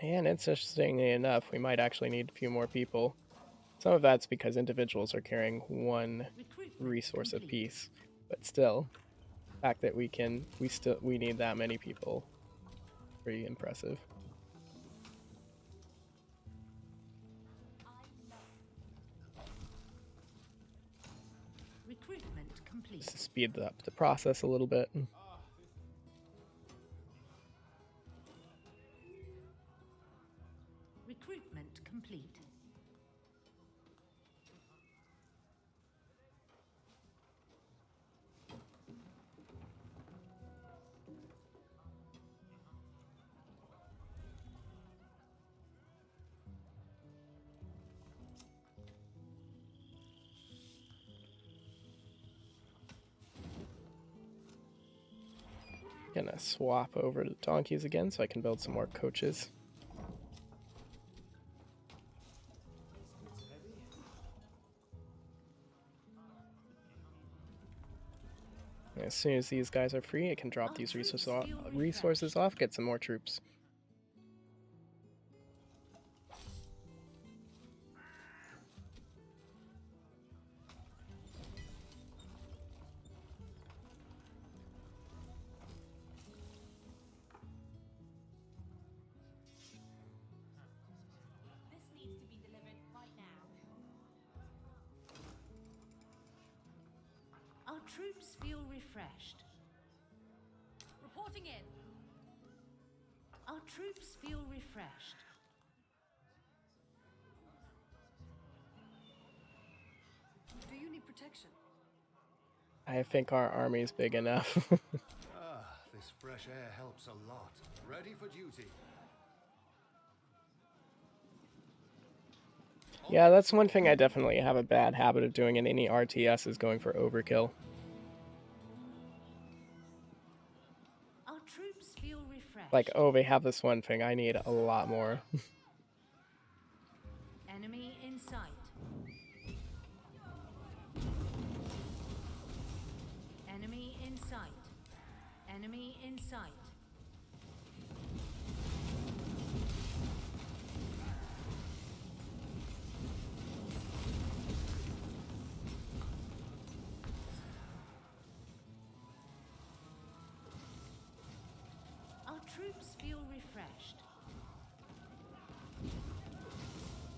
And interestingly enough, we might actually need a few more people. Some of that's because individuals are carrying 1 resource apiece, but still, the fact that we need that many people, pretty impressive. Recruitment complete. Just to speed up the process a little bit. Recruitment complete. Gonna swap over to donkeys again so I can build some more coaches. And as soon as these guys are free, I can drop these resources off, get some more troops. This needs to be delivered right now. Our troops feel refreshed. Reporting in. Our troops feel refreshed. Do you need protection? I think our army's big enough. This fresh air helps a lot. Ready for duty. Yeah, that's one thing I definitely have a bad habit of doing in any RTS is going for overkill. Our troops feel refreshed. Like, oh, they have this one thing, I need a lot more. Enemy in sight. Enemy in sight. Enemy in sight. Our troops feel refreshed.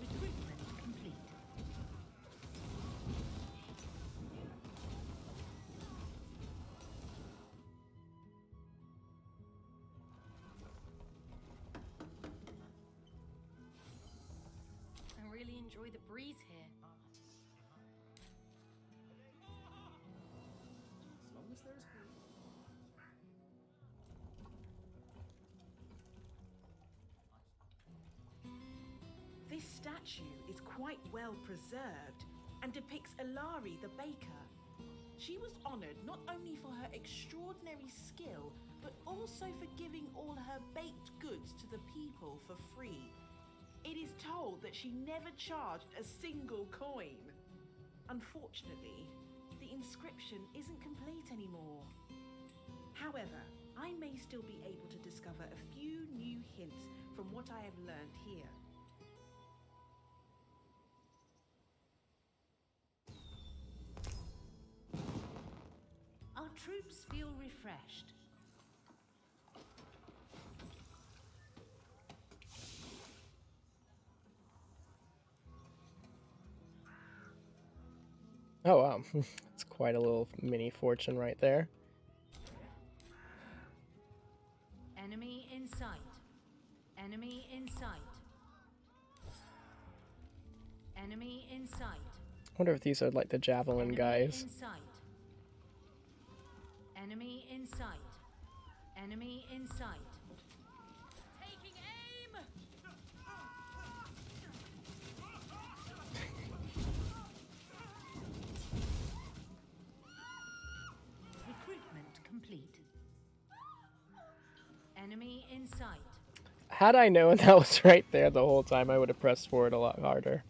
Recruitment complete. I really enjoy the breeze here. As long as there's food. This statue is quite well preserved and depicts Ilari the baker. She was honoured not only for her extraordinary skill, but also for giving all her baked goods to the people for free. It is told that she never charged a single coin. Unfortunately, the inscription isn't complete anymore. However, I may still be able to discover a few new hints from what I have learned here. Our troops feel refreshed. Oh wow, it's quite a little mini fortune right there. Enemy in sight. Enemy in sight. Enemy in sight. I wonder if these are like the javelin Enemy guys. in sight. Enemy in sight. Enemy in sight. Taking aim! Recruitment complete. Enemy in sight. Had I known that was right there the whole time, I would have pressed forward a lot harder.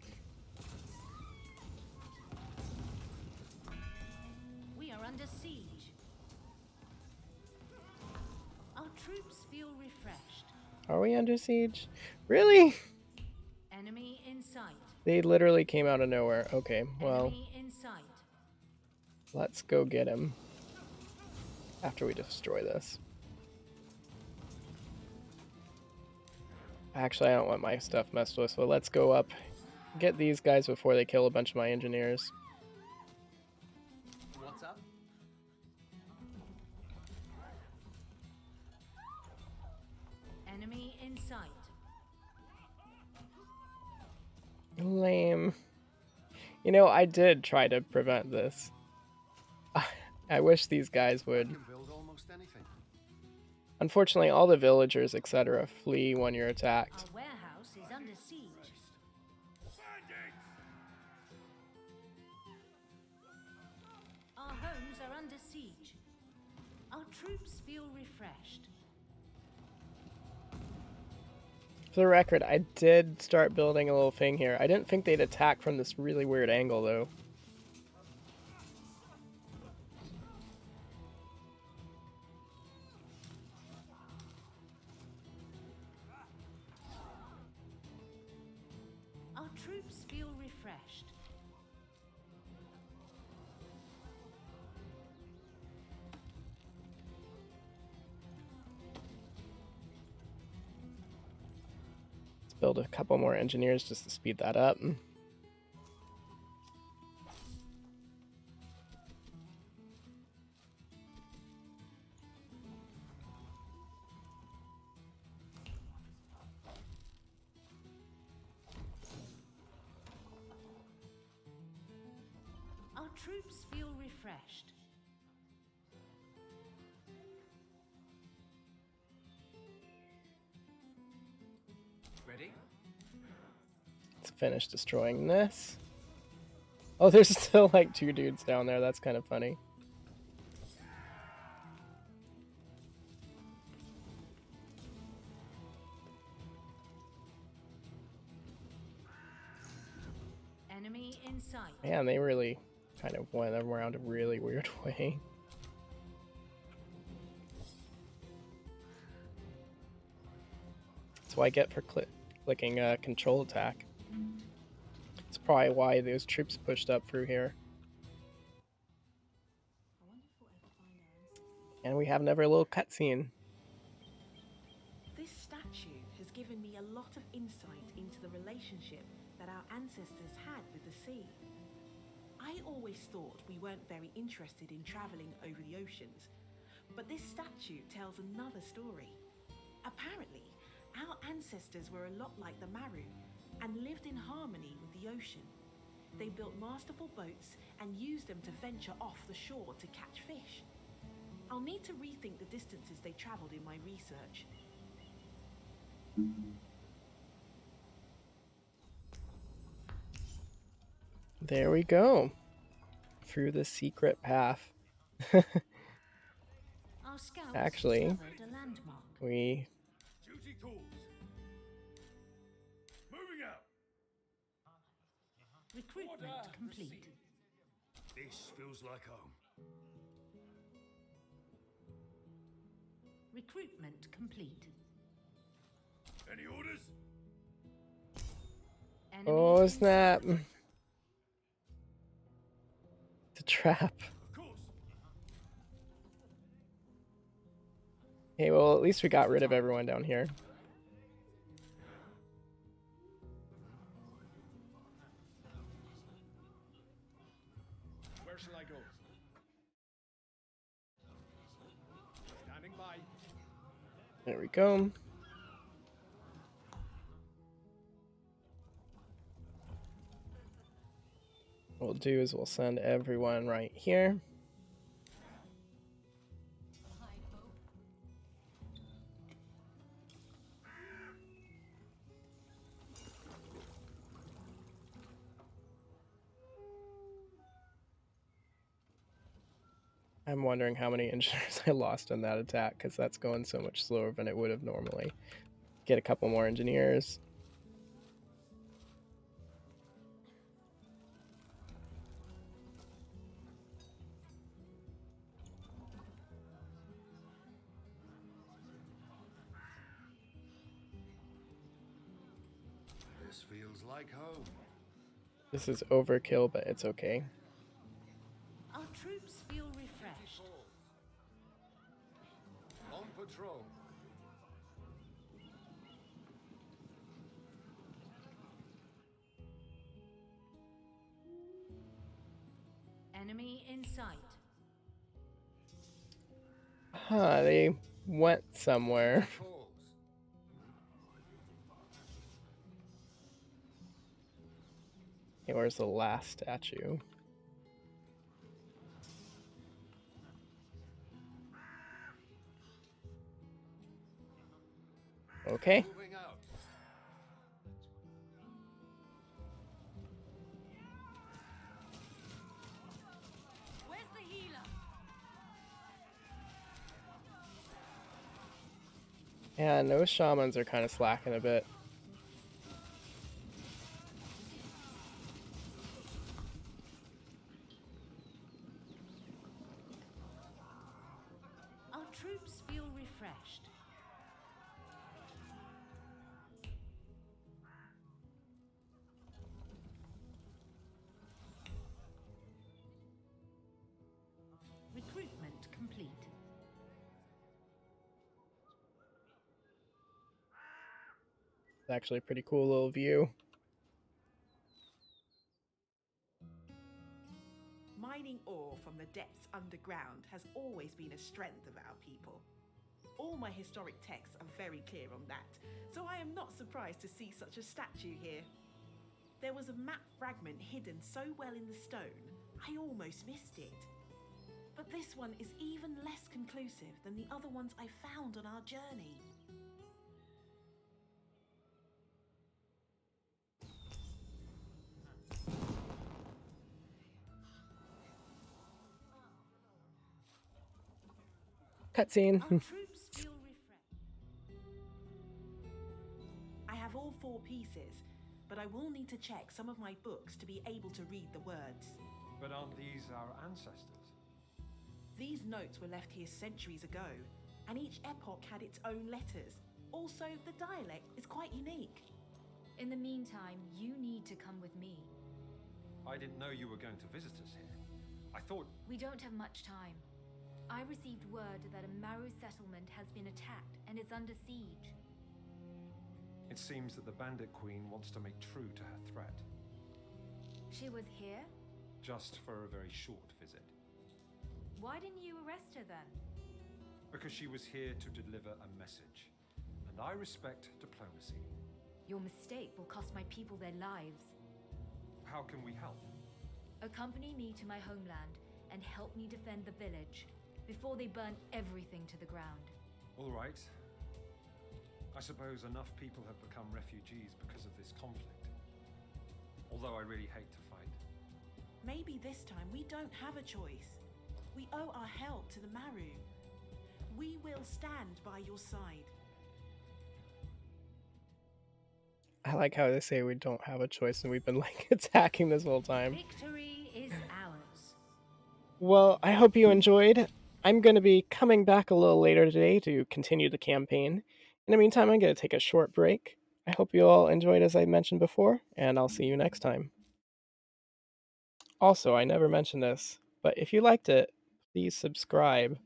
We are under siege. Our troops feel refreshed. Are we under siege? Really? Enemy in sight. They literally came out of nowhere. Okay, well, Enemy in sight. let's go get him after we destroy this. Actually, I don't want my stuff messed with, so let's go up, get these guys before they kill a bunch of my engineers. Lame. You know, I did try to prevent this. I wish these guys would. Can build almost anything. Unfortunately, all the villagers, etc., flee when you're attacked. Our warehouse is under siege. Our homes are under siege. Our troops feel refreshed. For the record, I did start building a little thing here. I didn't think they'd attack from this really weird angle, though. Our troops feel refreshed. Let's build a couple more engineers just to speed that up. Our troops feel refreshed. Ready? Let's finish destroying this. Oh, there's still like 2 dudes down there. That's kind of funny. Enemy in sight. Man, they really kind of went around a really weird way. That's what I get for clicking control attack. That's probably why those troops pushed up through here. And we have another little cutscene. This statue has given me a lot of insight into the relationship that our ancestors had with the sea. I always thought we weren't very interested in traveling over the oceans, but this statue tells another story. Apparently, our ancestors were a lot like the Maru and lived in harmony with the ocean. They built masterful boats and used them to venture off the shore to catch fish. I'll need to rethink the distances they traveled in my research. There we go. Through the secret path. Our scouts Actually, discovered a landmark. we Duty calls. Moving out. Recruitment complete. This feels like home. Recruitment complete. Any orders? Enemy Oh in snap. sight. It's a trap. Of course. Okay, well at least we got rid of everyone down here. Where shall I go? Standing by. There we go. What we'll do is we'll send everyone right here. I'm wondering how many engineers I lost in that attack, because that's going so much slower than it would have normally. Get a couple more engineers. This feels like home. This is overkill, but it's okay. Our troops feel refreshed. On patrol. Enemy in sight. Huh, they went somewhere. Calls. Okay, where's the last statue? Okay. Moving out. Where's the healer? And those shamans are kind of slacking a bit. Our troops feel refreshed. Recruitment complete. It's actually a pretty cool little view. Mining ore from the depths underground has always been a strength of our people. All my historic texts are very clear on that, so I am not surprised to see such a statue here. There was a map fragment hidden so well in the stone, I almost missed it. But this one is even less conclusive than the other ones I found on our journey. Cutscene. Our troops feel refreshed. I have all 4 pieces, but I will need to check some of my books to be able to read the words. But aren't these our ancestors? These notes were left here centuries ago, and each epoch had its own letters. Also, the dialect is quite unique. In the meantime, you need to come with me. I didn't know you were going to visit us here. I thought... We don't have much time. I received word that a Maru settlement has been attacked and is under siege. It seems that the Bandit Queen wants to make true to her threat. She was here? Just for a very short visit. Why didn't you arrest her then? Because she was here to deliver a message. And I respect diplomacy. Your mistake will cost my people their lives. How can we help? Accompany me to my homeland and help me defend the village before they burn everything to the ground. All right. I suppose enough people have become refugees because of this conflict. Although I really hate to fight. Maybe this time we don't have a choice. We owe our help to the Maru. We will stand by your side. I like how they say we don't have a choice and we've been like attacking this whole time. Victory is ours. Well, I hope you enjoyed. I'm going to be coming back a little later today to continue the campaign. In the meantime, I'm going to take a short break. I hope you all enjoyed as I mentioned before, and I'll see you next time. Also, I never mentioned this, but if you liked it, please subscribe